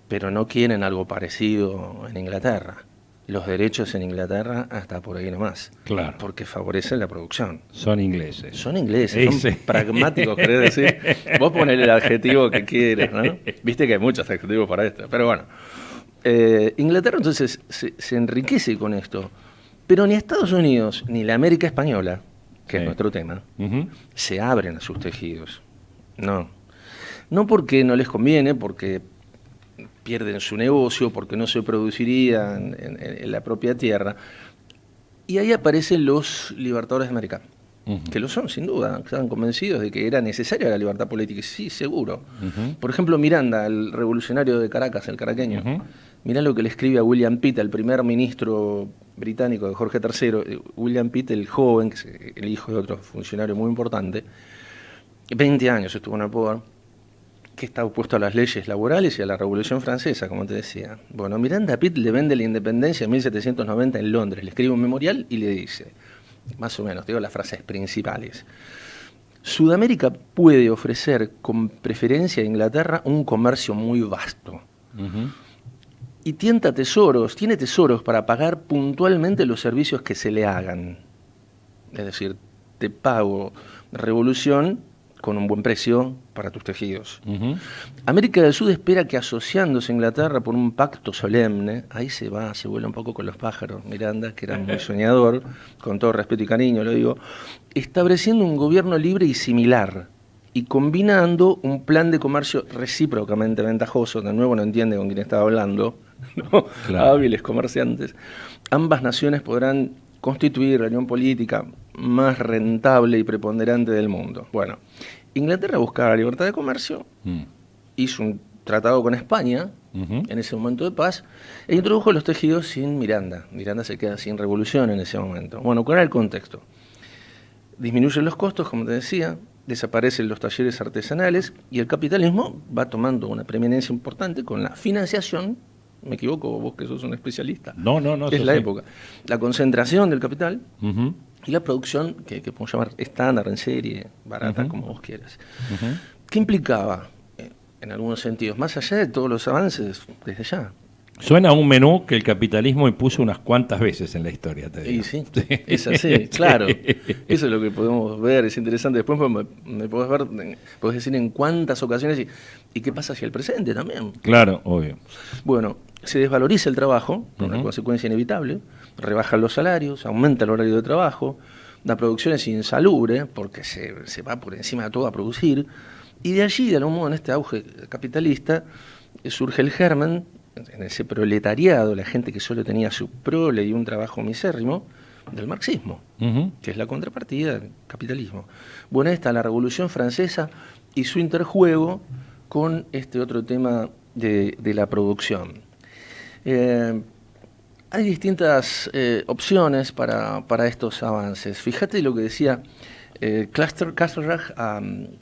pero no quieren algo parecido en Inglaterra. Los derechos en Inglaterra hasta por ahí nomás. Claro. Porque favorecen la producción. Son ingleses. Son ingleses, son pragmáticos, querés decir. Vos ponés el adjetivo que quieres, ¿no? Viste que hay muchos adjetivos para esto, pero bueno. Inglaterra entonces se enriquece con esto, pero ni Estados Unidos ni la América Española, que es nuestro tema, se abren a sus tejidos. No. No porque no les conviene, porque pierden su negocio, porque no se produciría en la propia tierra. Y ahí aparecen los libertadores de América, que lo son, sin duda, estaban convencidos de que era necesaria la libertad política, y sí, seguro. Por ejemplo, Miranda, el revolucionario de Caracas, el caraqueño, mirá lo que le escribe a William Pitt, el primer ministro británico de Jorge III, William Pitt, el joven, que es el hijo de otro funcionario muy importante, 20 años estuvo en el poder, que está opuesto a las leyes laborales y a la Revolución Francesa, como te decía. Bueno, Miranda Pitt le vende la independencia en 1790 en Londres, le escribe un memorial y le dice, más o menos, te digo las frases principales: Sudamérica puede ofrecer con preferencia a Inglaterra un comercio muy vasto. Y tiene tesoros para pagar puntualmente los servicios que se le hagan. Es decir, te pago revolución con un buen precio para tus tejidos. América del Sur espera que, asociándose a Inglaterra por un pacto solemne, ahí se vuela un poco con los pájaros, Miranda, que era muy soñador, con todo respeto y cariño lo digo, estableciendo un gobierno libre y similar, y combinando un plan de comercio recíprocamente ventajoso, de nuevo no entiende con quién estaba hablando, ¿no? Claro. Hábiles comerciantes, ambas naciones podrán constituir la unión política más rentable y preponderante del mundo. Bueno, Inglaterra buscaba la libertad de comercio, hizo un tratado con España, en ese momento de paz, e introdujo los tejidos sin Miranda. Miranda se queda sin revolución en ese momento. Bueno, ¿cuál era el contexto? Disminuyen los costos, como te decía, desaparecen los talleres artesanales y el capitalismo va tomando una preeminencia importante con la financiación. ¿Me equivoco vos que sos un especialista? No. Es la época. La concentración del capital y la producción, que podemos llamar estándar, en serie, barata, como vos quieras. ¿Qué implicaba, en algunos sentidos, más allá de todos los avances desde ya? Suena a un menú que el capitalismo impuso unas cuantas veces en la historia, te digo. Y sí, es así, claro. Eso es lo que podemos ver, es interesante. Después me podés ver, podés decir en cuántas ocasiones y qué pasa hacia el presente también. Claro, obvio. Bueno, se desvaloriza el trabajo, por una consecuencia inevitable, rebajan los salarios, aumenta el horario de trabajo, la producción es insalubre, porque se va por encima de todo a producir, y de allí, de algún modo, en este auge capitalista, surge el germen, en ese proletariado, la gente que solo tenía su prole y un trabajo misérrimo, del marxismo, que es la contrapartida del capitalismo. Bueno, esta la Revolución Francesa y su interjuego con este otro tema de la producción. Hay distintas opciones para estos avances. Fíjate lo que decía Castlereagh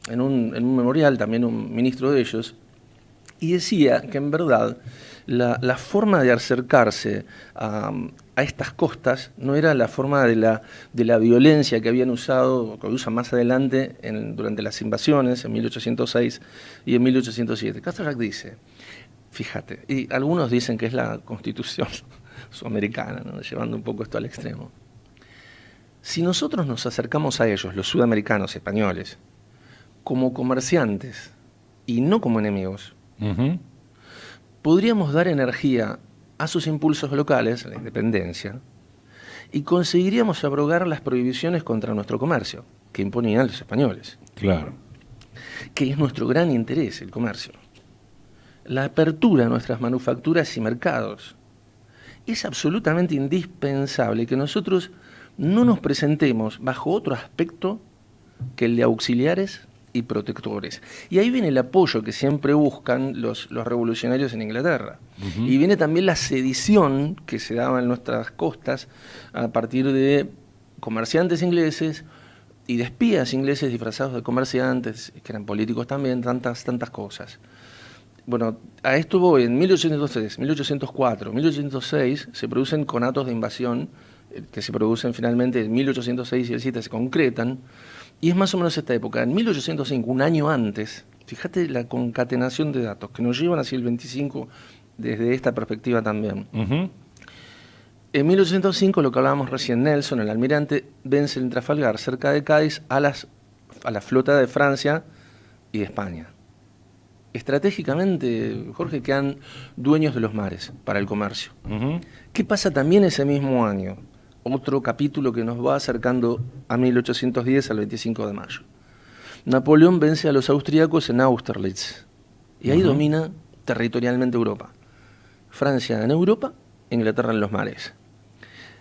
en un memorial, también un ministro de ellos, y decía que en verdad la forma de acercarse a estas costas no era la forma de la violencia que habían usado, que usan más adelante durante las invasiones en 1806 y en 1807. Casterrack dice, fíjate, y algunos dicen que es la Constitución sudamericana, ¿no? Llevando un poco esto al extremo. Si nosotros nos acercamos a ellos, los sudamericanos españoles, como comerciantes y no como enemigos, podríamos dar energía a sus impulsos locales, a la independencia, y conseguiríamos abrogar las prohibiciones contra nuestro comercio, que imponían los españoles. Claro. Que es nuestro gran interés, el comercio. La apertura de nuestras manufacturas y mercados. Es absolutamente indispensable que nosotros no nos presentemos bajo otro aspecto que el de auxiliares y protectores. Y ahí viene el apoyo que siempre buscan los revolucionarios en Inglaterra. Y viene también la sedición que se daba en nuestras costas a partir de comerciantes ingleses y de espías ingleses disfrazados de comerciantes, que eran políticos también, tantas cosas. Bueno, a esto voy. En 1803, 1804, 1806 se producen conatos de invasión que se producen finalmente en 1806 y el 7 se concretan. Y es más o menos esta época. En 1805, un año antes, fíjate la concatenación de datos que nos llevan hacia el 25 desde esta perspectiva también. En 1805, lo que hablábamos recién, Nelson, el almirante, vence en Trafalgar, cerca de Cádiz, a la flota de Francia y de España. Estratégicamente, Jorge, quedan dueños de los mares para el comercio. ¿Qué pasa también ese mismo año? Otro capítulo que nos va acercando a 1810, al 25 de mayo. Napoleón vence a los austríacos en Austerlitz y ahí domina territorialmente Europa. Francia en Europa, Inglaterra en los mares.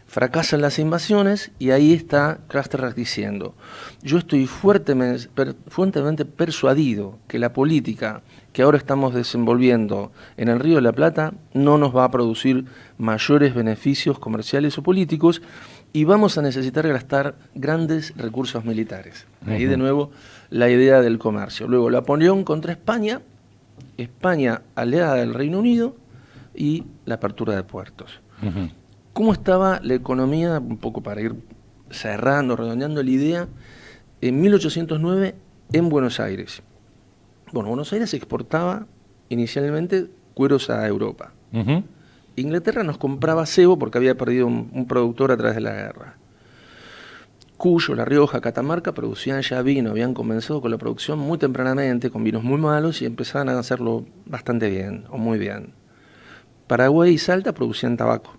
Fracasan las invasiones y ahí está Casterrack diciendo: yo estoy fuertemente persuadido que la política que ahora estamos desenvolviendo en el Río de la Plata no nos va a producir mayores beneficios comerciales o políticos y vamos a necesitar gastar grandes recursos militares. Ahí de nuevo la idea del comercio. Luego Napoleón contra España, España aliada del Reino Unido y la apertura de puertos. ¿Cómo estaba la economía? Un poco para ir cerrando, redondeando la idea. En 1809 en Buenos Aires. Bueno, Buenos Aires exportaba inicialmente cueros a Europa. Inglaterra nos compraba cebo porque había perdido un productor a través de la guerra. Cuyo, La Rioja, Catamarca producían ya vino, habían comenzado con la producción muy tempranamente, con vinos muy malos y empezaban a hacerlo bastante bien, o muy bien. Paraguay y Salta producían tabaco.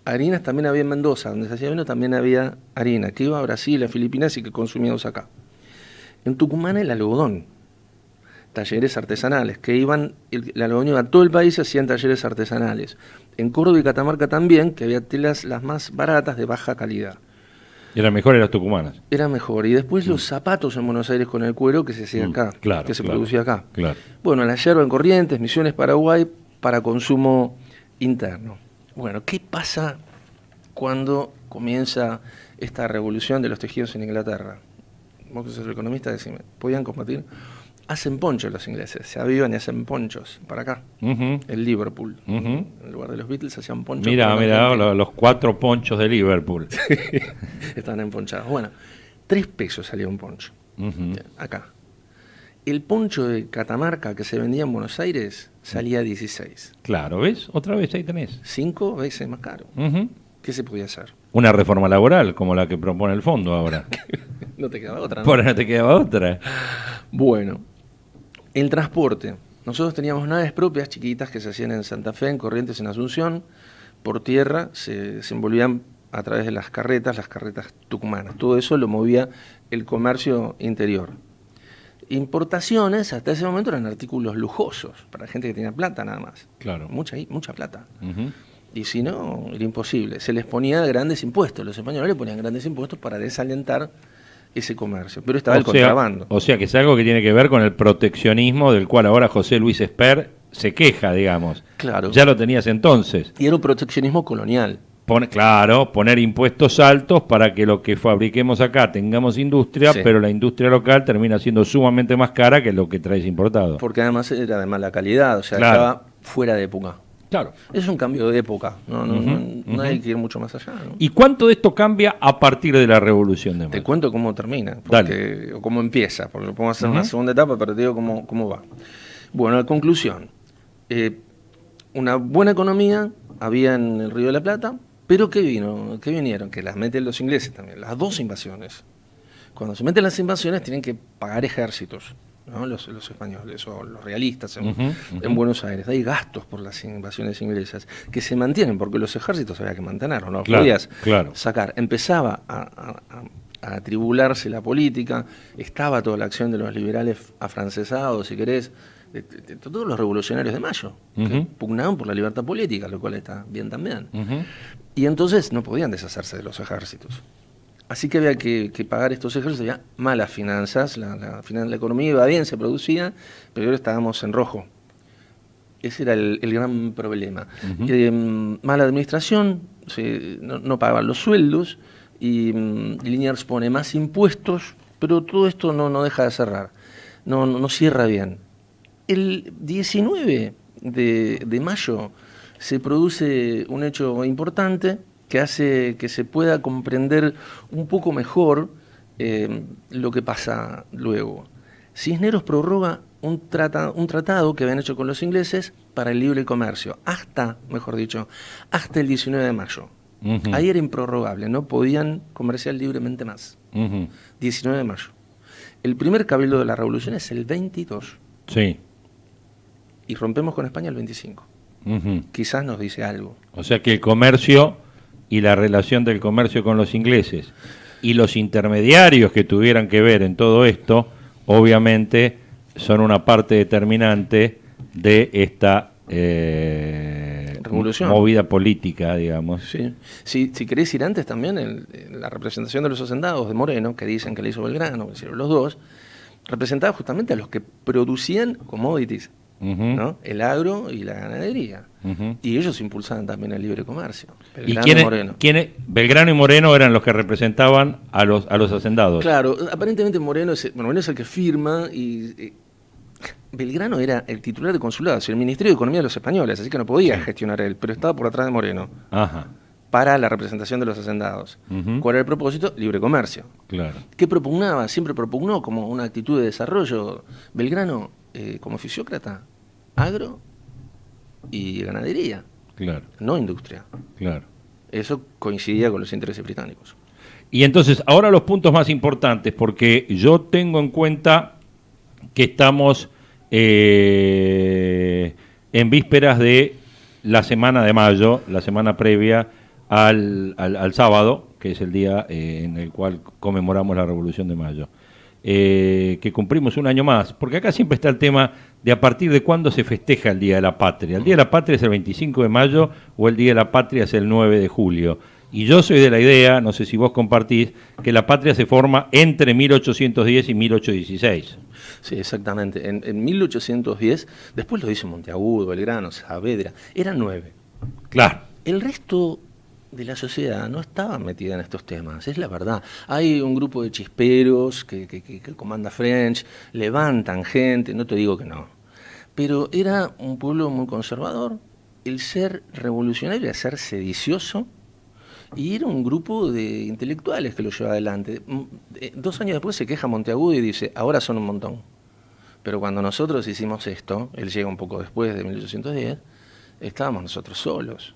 Harinas también había en Mendoza, donde se hacía vino también había harina, que iba a Brasil, a Filipinas y que consumíamos acá. En Tucumán el algodón, talleres artesanales, que iban, el algodón iba a todo el país, hacían talleres artesanales. En Córdoba y Catamarca también, que había telas las más baratas de baja calidad. Eran mejores las tucumanas. Era mejor. Y después los zapatos en Buenos Aires con el cuero que se hacía acá, que se producía acá. Bueno, la yerba en Corrientes, Misiones, Paraguay, para consumo interno. Bueno, ¿qué pasa cuando comienza esta revolución de los tejidos en Inglaterra? Vos que sos el economista, decime, ¿podían combatir? Hacen ponchos los ingleses, se avivan y hacen ponchos para acá. El Liverpool. En lugar de los Beatles hacían ponchos. Mira, los 4 ponchos de Liverpool. Están emponchados. Bueno, 3 pesos salía un poncho. Acá. El poncho de Catamarca que se vendía en Buenos Aires salía a 16. Claro, ¿ves? Otra vez ahí tenés. 5 veces más caro. ¿Qué se podía hacer? Una reforma laboral, como la que propone el fondo ahora. No te quedaba otra, ¿no? Bueno, no te quedaba otra. Bueno, el transporte. Nosotros teníamos naves propias chiquitas que se hacían en Santa Fe, en Corrientes, en Asunción. Por tierra se envolvían a través de las carretas tucumanas. Todo eso lo movía el comercio interior. Importaciones, hasta ese momento eran artículos lujosos, para gente que tenía plata nada más. Claro. Mucha plata. Y si no, era imposible. Se les ponía grandes impuestos. Los españoles le ponían grandes impuestos para desalentar ese comercio. Pero estaba el contrabando. O sea que es algo que tiene que ver con el proteccionismo del cual ahora José Luis Esper se queja, digamos. Claro. Ya lo tenías entonces. Y era un proteccionismo colonial. Poner impuestos altos para que lo que fabriquemos acá tengamos industria, pero la industria local termina siendo sumamente más cara que lo que traes importado. Porque además era de mala calidad, o sea, estaba fuera de época. Claro. Es un cambio de época, no hay que ir mucho más allá. ¿No? ¿Y cuánto de esto cambia a partir de la Revolución de Mayo? Te cuento cómo termina, o cómo empieza, porque lo podemos hacer una segunda etapa, pero te digo cómo va. Bueno, la conclusión. Una buena economía había en el Río de la Plata, pero ¿qué vinieron? Que las meten los ingleses también, las dos invasiones. Cuando se meten las invasiones tienen que pagar ejércitos, ¿no? Los españoles o los realistas en Buenos Aires. Hay gastos por las invasiones inglesas que se mantienen porque los ejércitos había que mantener, no los podías sacar. Empezaba a atribularse la política, estaba toda la acción de los liberales afrancesados, si querés, de todos los revolucionarios de Mayo, que pugnaban por la libertad política, lo cual está bien también. Y entonces no podían deshacerse de los ejércitos. Así que había que pagar estos ejércitos, había malas finanzas, la economía iba bien, se producía, pero ahora estábamos en rojo. Ese era el gran problema. Mala administración, no pagaban los sueldos, y Liniers pone más impuestos, pero todo esto no deja de cerrar, no cierra bien. El 19 de mayo se produce un hecho importante que hace que se pueda comprender un poco mejor lo que pasa luego. Cisneros prorroga un tratado que habían hecho con los ingleses para el libre comercio, hasta el 19 de mayo. Ahí era improrrogable, no podían comerciar libremente más. 19 de mayo. El primer cabildo de la revolución es el 22. Sí. Y rompemos con España el 25. Quizás nos dice algo. O sea que el comercio y la relación del comercio con los ingleses y los intermediarios que tuvieran que ver en todo esto, obviamente son una parte determinante de esta revolución, movida política, digamos. Sí. Si querés ir antes también, la representación de los hacendados de Moreno, que dicen que le hizo Belgrano, que hicieron los dos, representaba justamente a los que producían commodities, ¿no? El agro y la ganadería. Y ellos impulsaban también el libre comercio. Belgrano y Moreno eran los que representaban a los hacendados. Claro, aparentemente Moreno es el que firma y Belgrano era el titular de consulados, el Ministerio de Economía de los españoles, así que no podía gestionar él, pero estaba por atrás de Moreno. Para la representación de los hacendados. ¿Cuál era el propósito? Libre comercio. Claro. ¿Qué propugnaba? Siempre propugnó como una actitud de desarrollo Belgrano como fisiócrata, agro y ganadería. Claro. No industria. Claro. Eso coincidía con los intereses británicos. Y entonces, ahora los puntos más importantes, porque yo tengo en cuenta que estamos en vísperas de la semana de mayo, la semana previa al sábado, que es el día en el cual conmemoramos la Revolución de Mayo, que cumplimos un año más, porque acá siempre está el tema de a partir de cuándo se festeja el Día de la Patria. ¿El Día de la Patria es el 25 de mayo o el Día de la Patria es el 9 de julio? Y yo soy de la idea, no sé si vos compartís, que la patria se forma entre 1810 y 1816. Sí, exactamente. En 1810, después lo dice Monteagudo, Belgrano, Saavedra, eran 9. Claro. El resto de la sociedad no estaba metida en estos temas, es la verdad. Hay un grupo de chisperos que comanda French, levantan gente, no te digo que no. Pero era un pueblo muy conservador. El ser revolucionario era ser sedicioso. Y era un grupo de intelectuales que lo llevaba adelante. 2 años después se queja Monteagudo y dice, ahora son un montón. Pero cuando nosotros hicimos esto, él llega un poco después de 1810, estábamos nosotros solos.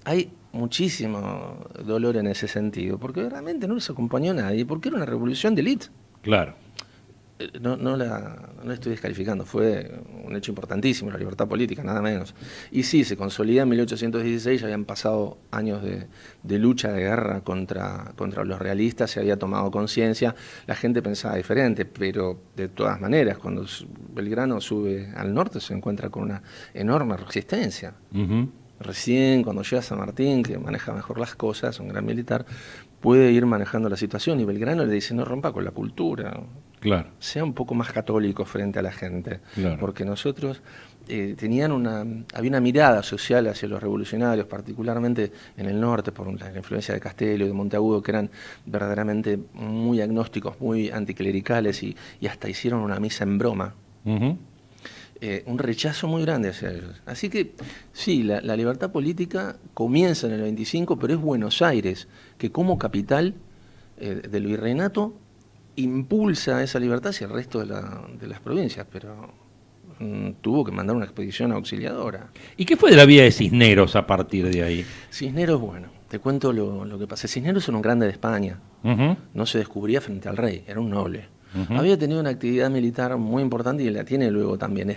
Hay muchísimo dolor en ese sentido, porque realmente no les acompañó nadie, porque era una revolución de élite. Claro. No la estoy descalificando, fue un hecho importantísimo, la libertad política, nada menos. Y sí, se consolida en 1816, ya habían pasado años de lucha, de guerra contra los realistas, se había tomado conciencia, la gente pensaba diferente, pero de todas maneras, cuando Belgrano sube al norte se encuentra con una enorme resistencia. Recién cuando llega a San Martín, que maneja mejor las cosas, un gran militar, puede ir manejando la situación, y Belgrano le dice, no rompa con la cultura. Claro. Sea un poco más católico frente a la gente, claro. Porque nosotros había una mirada social hacia los revolucionarios, particularmente en el norte, por la influencia de Castello y de Monteagudo, que eran verdaderamente muy agnósticos, muy anticlericales y hasta hicieron una misa en broma. un rechazo muy grande hacia ellos. Así que sí, la libertad política comienza en el 25, pero es Buenos Aires, que como capital del virreinato impulsa esa libertad hacia el resto de las provincias, pero tuvo que mandar una expedición auxiliadora. ¿Y qué fue de la vida de Cisneros a partir de ahí? Cisneros, bueno, te cuento lo que pasó. Cisneros era un grande de España, no se descubría frente al rey, era un noble. Había tenido una actividad militar muy importante y la tiene luego también.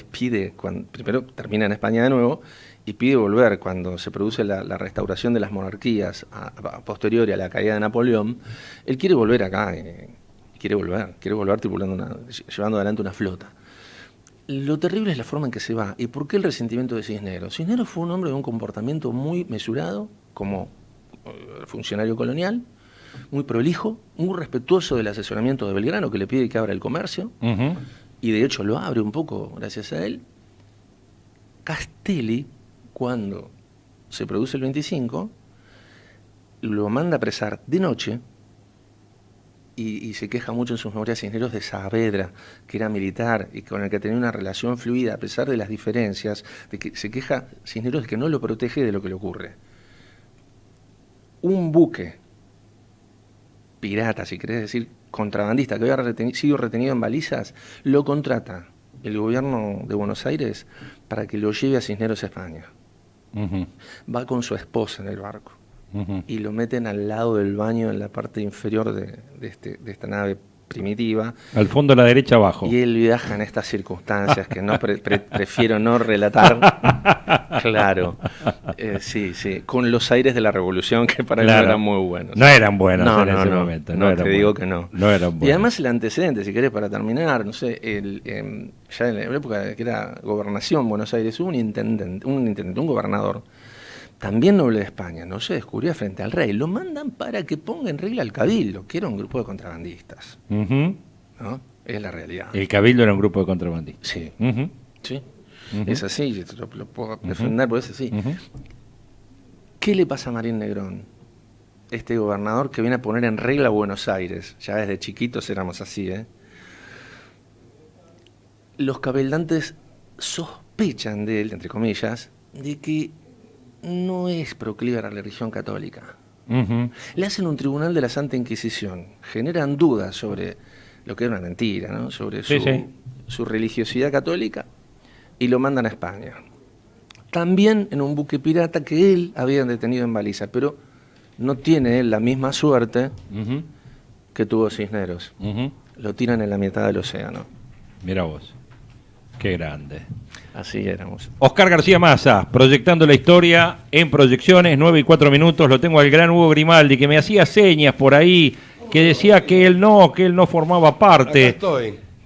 Primero termina en España de nuevo y pide volver cuando se produce la restauración de las monarquías a posteriori a la caída de Napoleón. Él quiere volver acá, quiere volver llevando adelante una flota. Lo terrible es la forma en que se va. ¿Y por qué el resentimiento de Cisneros? Cisneros fue un hombre de un comportamiento muy mesurado como funcionario colonial, muy prolijo, muy respetuoso del asesoramiento de Belgrano, que le pide que abra el comercio, y de hecho lo abre un poco gracias a él. Castelli, cuando se produce el 25, lo manda a apresar de noche, y se queja mucho en sus memorias Cisneros de Saavedra, que era militar y con el que tenía una relación fluida, a pesar de las diferencias, de que se queja Cisneros de que no lo protege de lo que le ocurre. Un buque pirata, si querés decir, contrabandista, que había sido retenido en balizas, lo contrata el gobierno de Buenos Aires para que lo lleve a Cisneros a España. Va con su esposa en el barco y lo meten al lado del baño en la parte inferior de esta nave primitiva. Al fondo a la derecha abajo. Y él viaja en estas circunstancias que no prefiero no relatar. Claro. Sí, con los aires de la revolución que para él no eran muy buenos. No eran buenos en ese momento. No, te digo que no. No eran buenos. Y además el antecedente, si querés, para terminar, no sé, ya en la época que era gobernación Buenos Aires, hubo un gobernador, también noble de España, no se descubría frente al rey. Lo mandan para que ponga en regla el cabildo, que era un grupo de contrabandistas. ¿No? Es la realidad. El cabildo era un grupo de contrabandistas. Sí. Sí. Es así, lo puedo defender, porque es así. ¿Qué le pasa a Marín Negrón? Este gobernador que viene a poner en regla a Buenos Aires. Ya desde chiquitos éramos así, Los cabildantes sospechan de él, entre comillas, de que no es proclive a la religión católica. Le hacen un tribunal de la Santa Inquisición, generan dudas sobre lo que era una mentira, ¿no? Sobre su religiosidad católica, y lo mandan a España. También en un buque pirata que él había detenido en baliza, pero no tiene él la misma suerte que tuvo Cisneros. Lo tiran en la mitad del océano. Mira vos, qué grande. Así éramos. Oscar García Massa, proyectando la historia en Proyecciones, 9:04. Lo tengo al gran Hugo Grimaldi, que me hacía señas por ahí, que decía que él no formaba parte.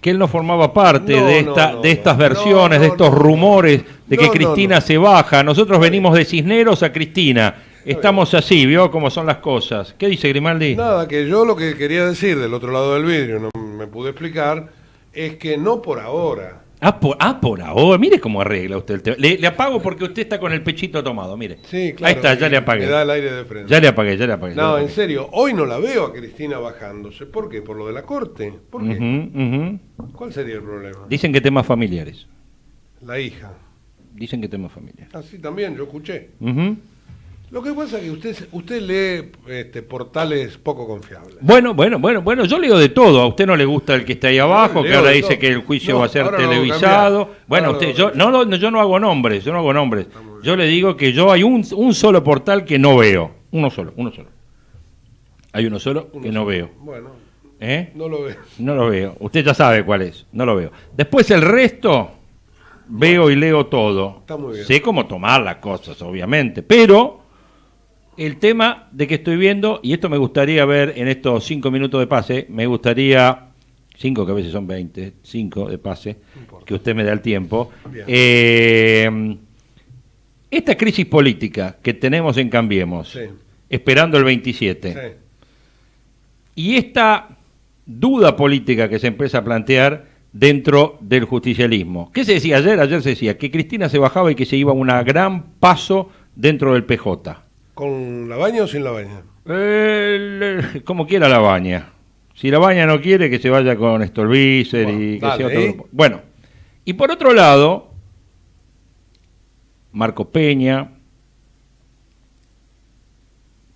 Que él no formaba parte de estas versiones, de estos rumores de que Cristina se baja. Nosotros venimos de Cisneros a Cristina. Estamos así, ¿vio cómo son las cosas? ¿Qué dice Grimaldi? Nada, que yo lo que quería decir del otro lado del vidrio, no me pude explicar, es que no por ahora. Por ahora, mire cómo arregla usted el tema. Le apago porque usted está con el pechito tomado, mire. Sí, claro. Ahí está, ya le apagué. Me da el aire de frente. Ya le apagué. No, en serio, hoy no la veo a Cristina bajándose. ¿Por qué? ¿Por lo de la corte? ¿Por qué? ¿Cuál sería el problema? Dicen que temas familiares. La hija. Dicen que temas familiares. Así también, yo escuché. Lo que pasa es que usted lee portales poco confiables. Bueno, yo leo de todo. A usted no le gusta el que está ahí abajo, que ahora dice que el juicio va a ser televisado. Bueno, yo no hago nombres, Yo le digo que yo hay un solo portal que no veo. Uno solo. Hay uno solo que no veo. Bueno, no lo veo. No lo veo. Usted ya sabe cuál es. No lo veo. Después el resto veo y leo todo. Está muy bien. Sé cómo tomar las cosas, obviamente, pero el tema de que estoy viendo, y esto me gustaría ver en estos 5 minutos de pase, 5 que a veces son 20, 5 de pase, que usted me da el tiempo. Esta crisis política que tenemos en Cambiemos, esperando el 27, y esta duda política que se empieza a plantear dentro del justicialismo. ¿Qué se decía ayer? Ayer se decía que Cristina se bajaba y que se iba a un gran paso dentro del PJ. ¿Con la baña o sin la baña? Como quiera la baña. Si la baña no quiere, que se vaya con Stolbizer y que sea otro grupo. Bueno, Y por otro lado, Marcos Peña,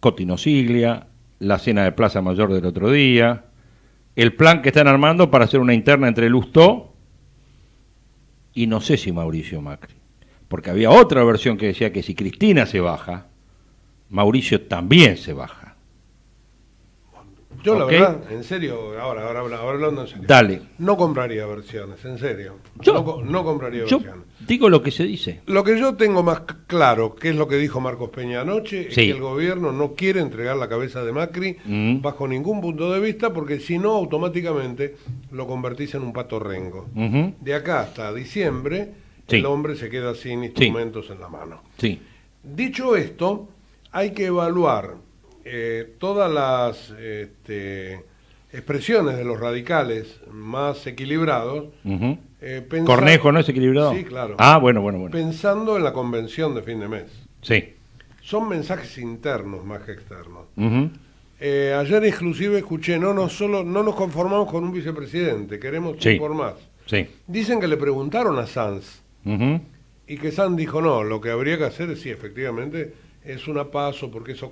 Cotino Siglia, la cena de Plaza Mayor del otro día, el plan que están armando para hacer una interna entre Lustó y no sé si Mauricio Macri. Porque había otra versión que decía que si Cristina se baja, Mauricio también se baja. Yo la ¿Ok? verdad, en serio, ahora hablando en serio. Dale. No compraría versiones, en serio. No compraría Yo versiones. digo lo que se dice. Lo que yo tengo más claro, que es lo que dijo Marcos Peña anoche, es Sí. que el gobierno no quiere entregar la cabeza de Macri bajo ningún punto de vista, porque si no, automáticamente lo convertís en un pato rengo. Ujú. De acá hasta diciembre, Sí. el hombre se queda sin instrumentos en la mano. Sí. Dicho esto, hay que evaluar todas las expresiones de los radicales más equilibrados. Ujú. Pensar- Cornejo, ¿no es equilibrado? Sí, claro. Ah, bueno. Pensando en la convención de fin de mes. Sí. Son mensajes internos más que externos. Ujú. Ayer inclusive escuché, no nos conformamos con un vicepresidente, queremos Sí. ir por más. Sí. Dicen que le preguntaron a Sanz Ujú. y que Sanz dijo no, lo que habría que hacer es, sí, efectivamente, es una paso porque eso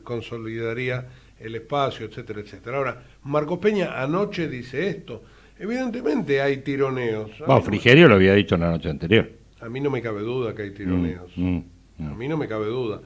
consolidaría el espacio, etcétera, etcétera. Ahora, Marcos Peña anoche dice esto. Evidentemente hay tironeos. Frigerio lo había dicho la noche anterior. A mí no me cabe duda que hay tironeos. Mm. A mí no me cabe duda.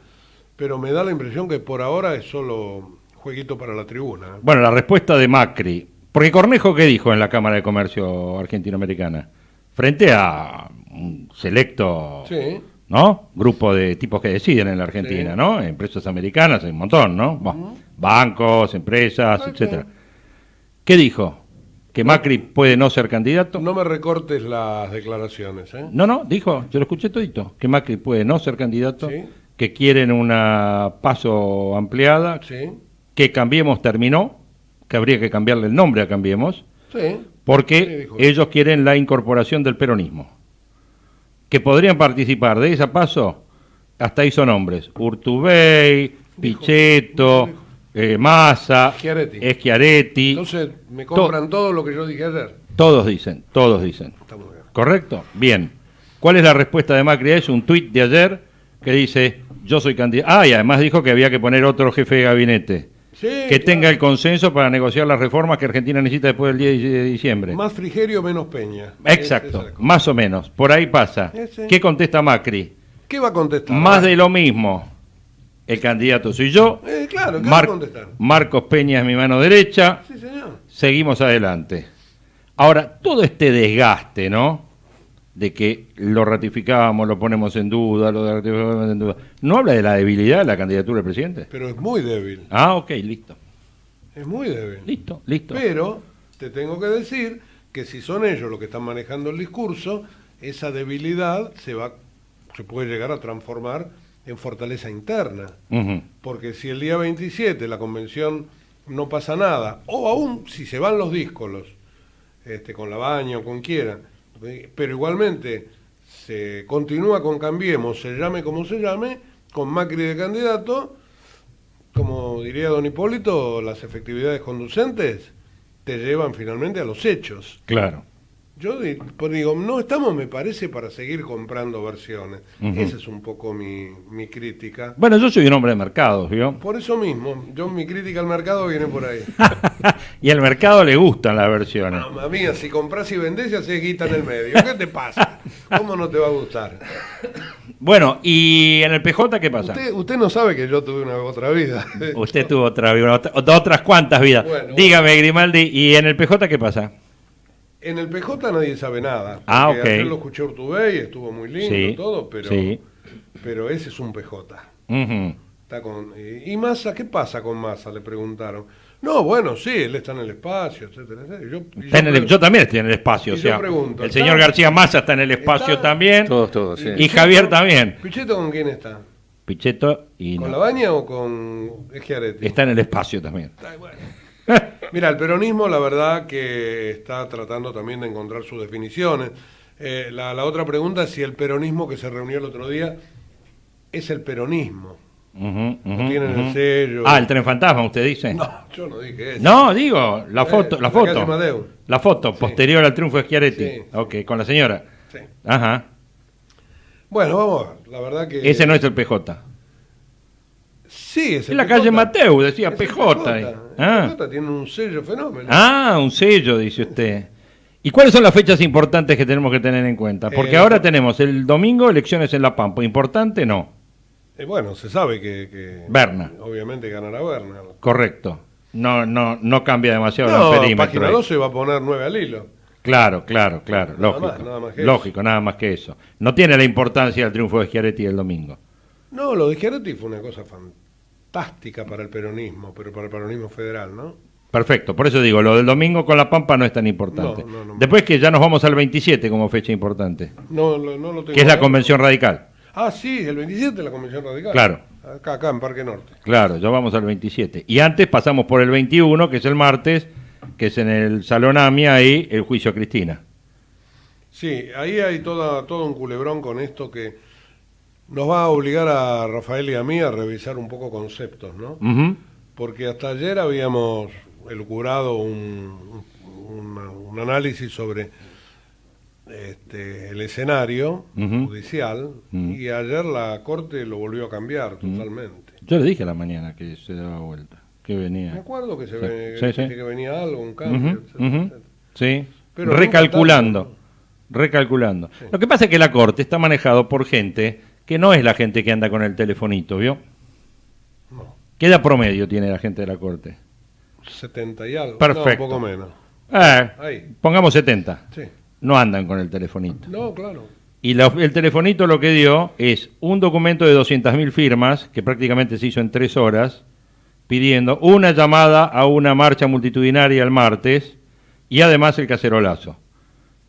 Pero me da la impresión que por ahora es solo jueguito para la tribuna. Bueno, la respuesta de Macri. Porque Cornejo, ¿qué dijo en la Cámara de Comercio Argentino-Americana? Frente a un selecto, Sí. ¿no? Grupo de tipos que deciden en la Argentina, Sí. ¿no? Empresas americanas, hay un montón, ¿no? Bueno, bancos, empresas, etcétera. ¿Qué dijo? ¿Que Macri puede no ser candidato? No me recortes las declaraciones, ¿eh? No, dijo, yo lo escuché todito, que Macri puede no ser candidato, Sí. que quieren una paso ampliada, Sí. que Cambiemos terminó, que habría que cambiarle el nombre a Cambiemos, Sí. porque Sí, dijo. ellos quieren la incorporación del peronismo. Que podrían participar de esa paso, hasta hizo nombres, Urtubey, Pichetto, Massa, Schiaretti. Entonces, me compran todo lo que yo dije ayer. Todos dicen. Está muy bien. ¿Correcto? Bien. ¿Cuál es la respuesta de Macri a eso? Un tuit de ayer que dice, yo soy candidato. Ah, y además dijo que había que poner otro jefe de gabinete. Sí, que tenga el consenso para negociar las reformas que Argentina necesita después del 10 de diciembre. Más Frigerio, menos Peña. Exacto, más o menos. Por ahí pasa. Ese. ¿Qué contesta Macri? ¿Qué va a contestar? Más de lo mismo. El candidato soy yo. Claro, ¿qué va a contestar? Marcos Peña es mi mano derecha. Sí, señor. Seguimos adelante. Ahora, todo este desgaste, ¿no? De que lo ratificamos, lo ponemos en duda, ¿no habla de la debilidad de la candidatura del presidente? Pero es muy débil. Ah, ok, listo. Es muy débil. Listo. Pero te tengo que decir que si son ellos los que están manejando el discurso, esa debilidad se puede llegar a transformar en fortaleza interna. Ujú. Porque si el día 27 la convención no pasa nada, o aún si se van los díscolos, con Labaña o con quiera, pero igualmente se continúa con Cambiemos, se llame como se llame, con Macri de candidato, como diría don Hipólito, las efectividades conducentes te llevan finalmente a los hechos. Claro. Yo digo, no estamos, me parece, para seguir comprando versiones. Ujú. Esa es un poco mi crítica. Bueno, yo soy un hombre de mercados, ¿vio? Por eso mismo, mi crítica al mercado viene por ahí. Y al mercado le gustan las versiones. Mamma mía, si compras y vendés ya se guita en el medio. ¿Qué te pasa? ¿Cómo no te va a gustar? Bueno, ¿y en el PJ qué pasa? Usted no sabe que yo tuve una otra vida. Usted tuvo otra vida, otras cuantas vidas. Bueno. Dígame, Grimaldi, ¿y en el PJ qué pasa? En el PJ nadie sabe nada. Ah, porque ok. ayer lo escuché a Urtubey, estuvo muy lindo Sí, todo, pero, sí. pero ese es un PJ. Ujú. Está ¿Y Massa? ¿Qué pasa con Massa? Le preguntaron. No, bueno, sí, él está en el espacio, etcétera, etcétera. Yo también estoy en el espacio, y o sea, yo pregunto, el señor García Massa está en el espacio ¿Está? también. Todos, sí. Y Javier también. ¿Pichetto con quién está? Pichetto y ¿Con no. Labaña o con Schiaretti? Está en el espacio también. Mira, el peronismo la verdad que está tratando también de encontrar sus definiciones. La otra pregunta es si el peronismo que se reunió el otro día es el peronismo. Ujú, no ujú, tienen ujú. el sello. Ah, el tren fantasma, usted dice. No, yo no dije eso. No, digo, la foto, la calle Amadeu. La foto posterior al triunfo de Schiaretti. Sí, Ok, con la señora. Sí. Ajá. Bueno, vamos a ver, la verdad que... Ese no es el PJ. Sí, es En la calle Mateu, decía PJ. ahí. El Ah. PJ tiene un sello fenómeno. Ah, un sello, dice usted. ¿Y cuáles son las fechas importantes que tenemos que tener en cuenta? Porque ahora tenemos el domingo elecciones en La Pampa. ¿Importante? No. Bueno, se sabe que Berna. obviamente ganará Berna. Correcto. No cambia demasiado No, el perímetro. página ahí. 12 va a poner 9 al hilo. Claro. Nada Lógico. más, nada más que Lógico, nada más que eso. No tiene la importancia del triunfo de Schiaretti el domingo. No, lo de Schiaretti fue una cosa fantástica para el peronismo, pero para el peronismo federal, ¿no? Perfecto, por eso digo, lo del domingo con La Pampa no es tan importante. No. Después que ya nos vamos al 27 como fecha importante, No lo tengo. que es la ahí. convención radical. Ah, sí, el 27 de la Convención Radical. Claro. Acá en Parque Norte. Claro, ya vamos al 27. Y antes pasamos por el 21, que es el martes, que es en el Salón AMIA, ahí el juicio a Cristina. Sí, ahí hay todo un culebrón con esto que nos va a obligar a Rafael y a mí a revisar un poco conceptos, ¿no? Ujú. Porque hasta ayer habíamos elucubrado un análisis sobre el escenario Ujú. judicial Ujú. y ayer la Corte lo volvió a cambiar totalmente. Yo le dije a la mañana que se daba vuelta, que venía. Me acuerdo que Sí, sí. que venía algo, un cambio, Ujú, etcétera, ujú. etcétera. Sí, Pero recalculando. Lo que pasa es que la Corte está manejado por gente que no es la gente que anda con el telefonito, ¿vio? ¿Qué edad promedio tiene la gente de la Corte? 70 y algo. Perfecto. No, un poco menos. Ahí. Pongamos 70. Sí. No andan con el telefonito. No, claro. Y el telefonito lo que dio es un documento de 200.000 firmas, que prácticamente se hizo en 3 horas, pidiendo una llamada a una marcha multitudinaria el martes y además el cacerolazo.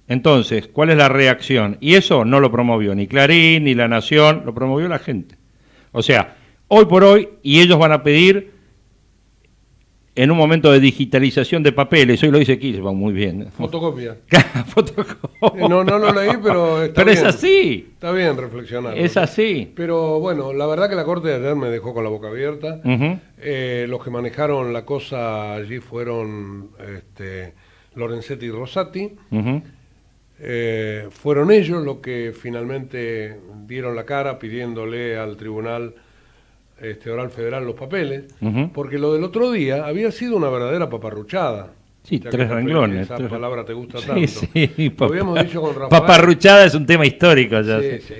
Entonces, ¿cuál es la reacción? Y eso no lo promovió ni Clarín ni La Nación, lo promovió la gente. O sea, hoy por hoy, y ellos van a pedir en un momento de digitalización de papeles, hoy lo dice Kirchbaum muy bien. Fotocopia. Fotocopia. No lo leí, pero está Pero bien. es así. Está bien reflexionar. Es así. Pero bueno, la verdad que la Corte de ayer me dejó con la boca abierta. Ujú. Los que manejaron la cosa allí fueron Lorenzetti y Rosati. Ujú. Fueron ellos los que finalmente dieron la cara pidiéndole al Tribunal Oral Federal los papeles, Ujú. porque lo del otro día había sido una verdadera paparruchada. Sí, Ya 3 que renglones. esa palabra te gusta Sí, tanto. sí, Lo habíamos dicho con Rafael. Paparruchada es un tema histórico ya. Sí, sí.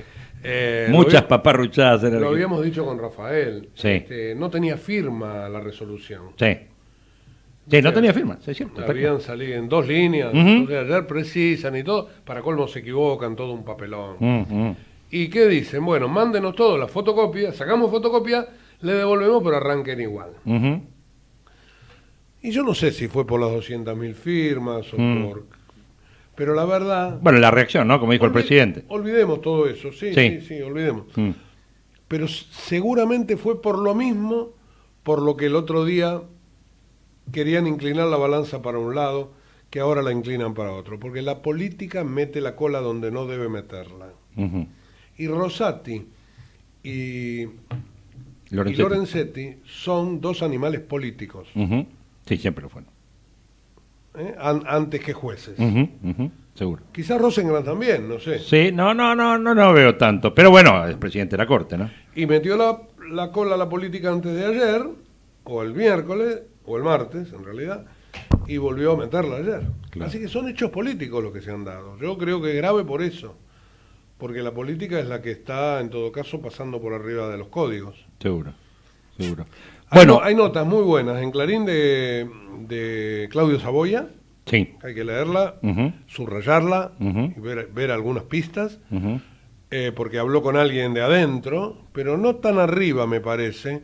Muchas lo paparruchadas. en Lo Argentina. habíamos dicho con Rafael. Sí. No tenía firma la resolución. Sí. Sí, no tenía firma, sí, es cierto. está Habían claro. salido en 2 líneas. Ujú. Entonces ayer precisan y todo. Para colmo se equivocan, todo un papelón. Ujú. ¿Y qué dicen? Bueno, mándenos todo la fotocopia, sacamos fotocopia, le devolvemos, pero arranquen igual. Ujú. Y yo no sé si fue por las 200.000 firmas o por... Pero la verdad... Bueno, la reacción, ¿no? Como dijo el presidente. Olvidemos todo eso, sí, olvidemos. Mm. Pero seguramente fue por lo mismo, por lo que el otro día querían inclinar la balanza para un lado, que ahora la inclinan para otro. Porque la política mete la cola donde no debe meterla. Ujú. Y Rosati y Lorenzetti. Lorenzetti son 2 animales políticos, Ujú. Sí, siempre lo fueron. antes que jueces. Ujú, ujú, seguro. Quizás Rosengren también, no sé. Sí, no veo tanto. Pero bueno, es presidente de la Corte, ¿no? Y metió la cola a la política antes de ayer, o el miércoles, o el martes, en realidad, y volvió a meterla ayer. Claro. Así que son hechos políticos los que se han dado. Yo creo que es grave por eso, porque la política es la que está, en todo caso, pasando por arriba de los códigos. Seguro, seguro. Bueno, hay notas muy buenas en Clarín de Claudio Saboya. Sí. Hay que leerla, Ujú. subrayarla Ujú. y ver algunas pistas, Ujú. porque habló con alguien de adentro, pero no tan arriba, me parece,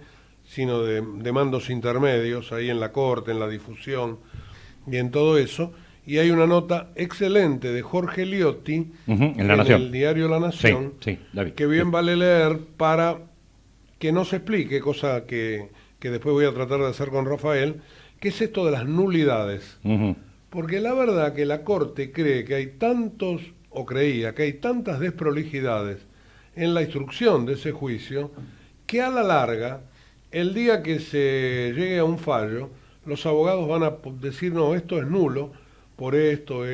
sino de mandos intermedios, ahí en la Corte, en la difusión y en todo eso. Y hay una nota excelente de Jorge Liotti Ujú, en La Nación. el diario La Nación, Sí, la vi. que bien vale leer para que no se explique, cosa que después voy a tratar de hacer con Rafael, qué es esto de las nulidades. Ujú. Porque la verdad que la Corte cree que hay tantos, o creía que hay tantas desprolijidades en la instrucción de ese juicio, que a la larga, el día que se llegue a un fallo, los abogados van a decir, no, esto es nulo, por esto.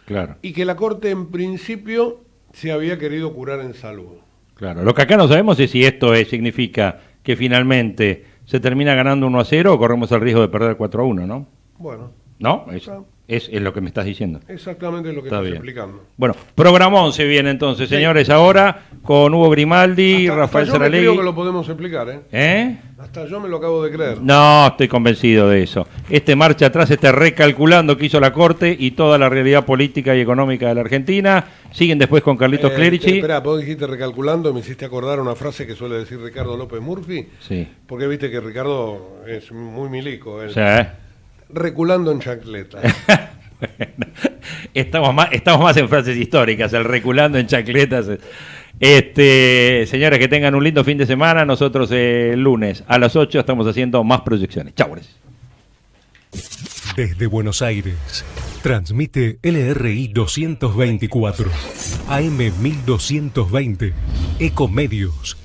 Claro. Y que la Corte en principio se había querido curar en salud. Claro. Lo que acá no sabemos es si esto significa que finalmente se termina ganando 1-0 o corremos el riesgo de perder 4-1, ¿no? Bueno. ¿No? Es lo que me estás diciendo. Exactamente lo que Está estás bien. explicando. Bueno, programón se viene entonces, señores, ahora con Hugo Grimaldi, Rafael Hasta yo me Saralegui. creo que lo podemos explicar, ¿eh? ¿Eh? Hasta yo me lo acabo de creer. No, estoy convencido de eso. Marcha atrás, recalculando que hizo la Corte y toda la realidad política y económica de la Argentina. Siguen después con Carlitos Clerici. Espera, vos dijiste recalculando y me hiciste acordar una frase que suele decir Ricardo López Murphy. Sí. Porque viste que Ricardo es muy milico. Sí. Reculando en chancleta. Estamos más en frases históricas, el reculando en chancletas. Señores, que tengan un lindo fin de semana. Nosotros el lunes a las 8 estamos haciendo más proyecciones. Chau. Desde Buenos Aires, transmite LRI 224, AM 1220, Ecomedios.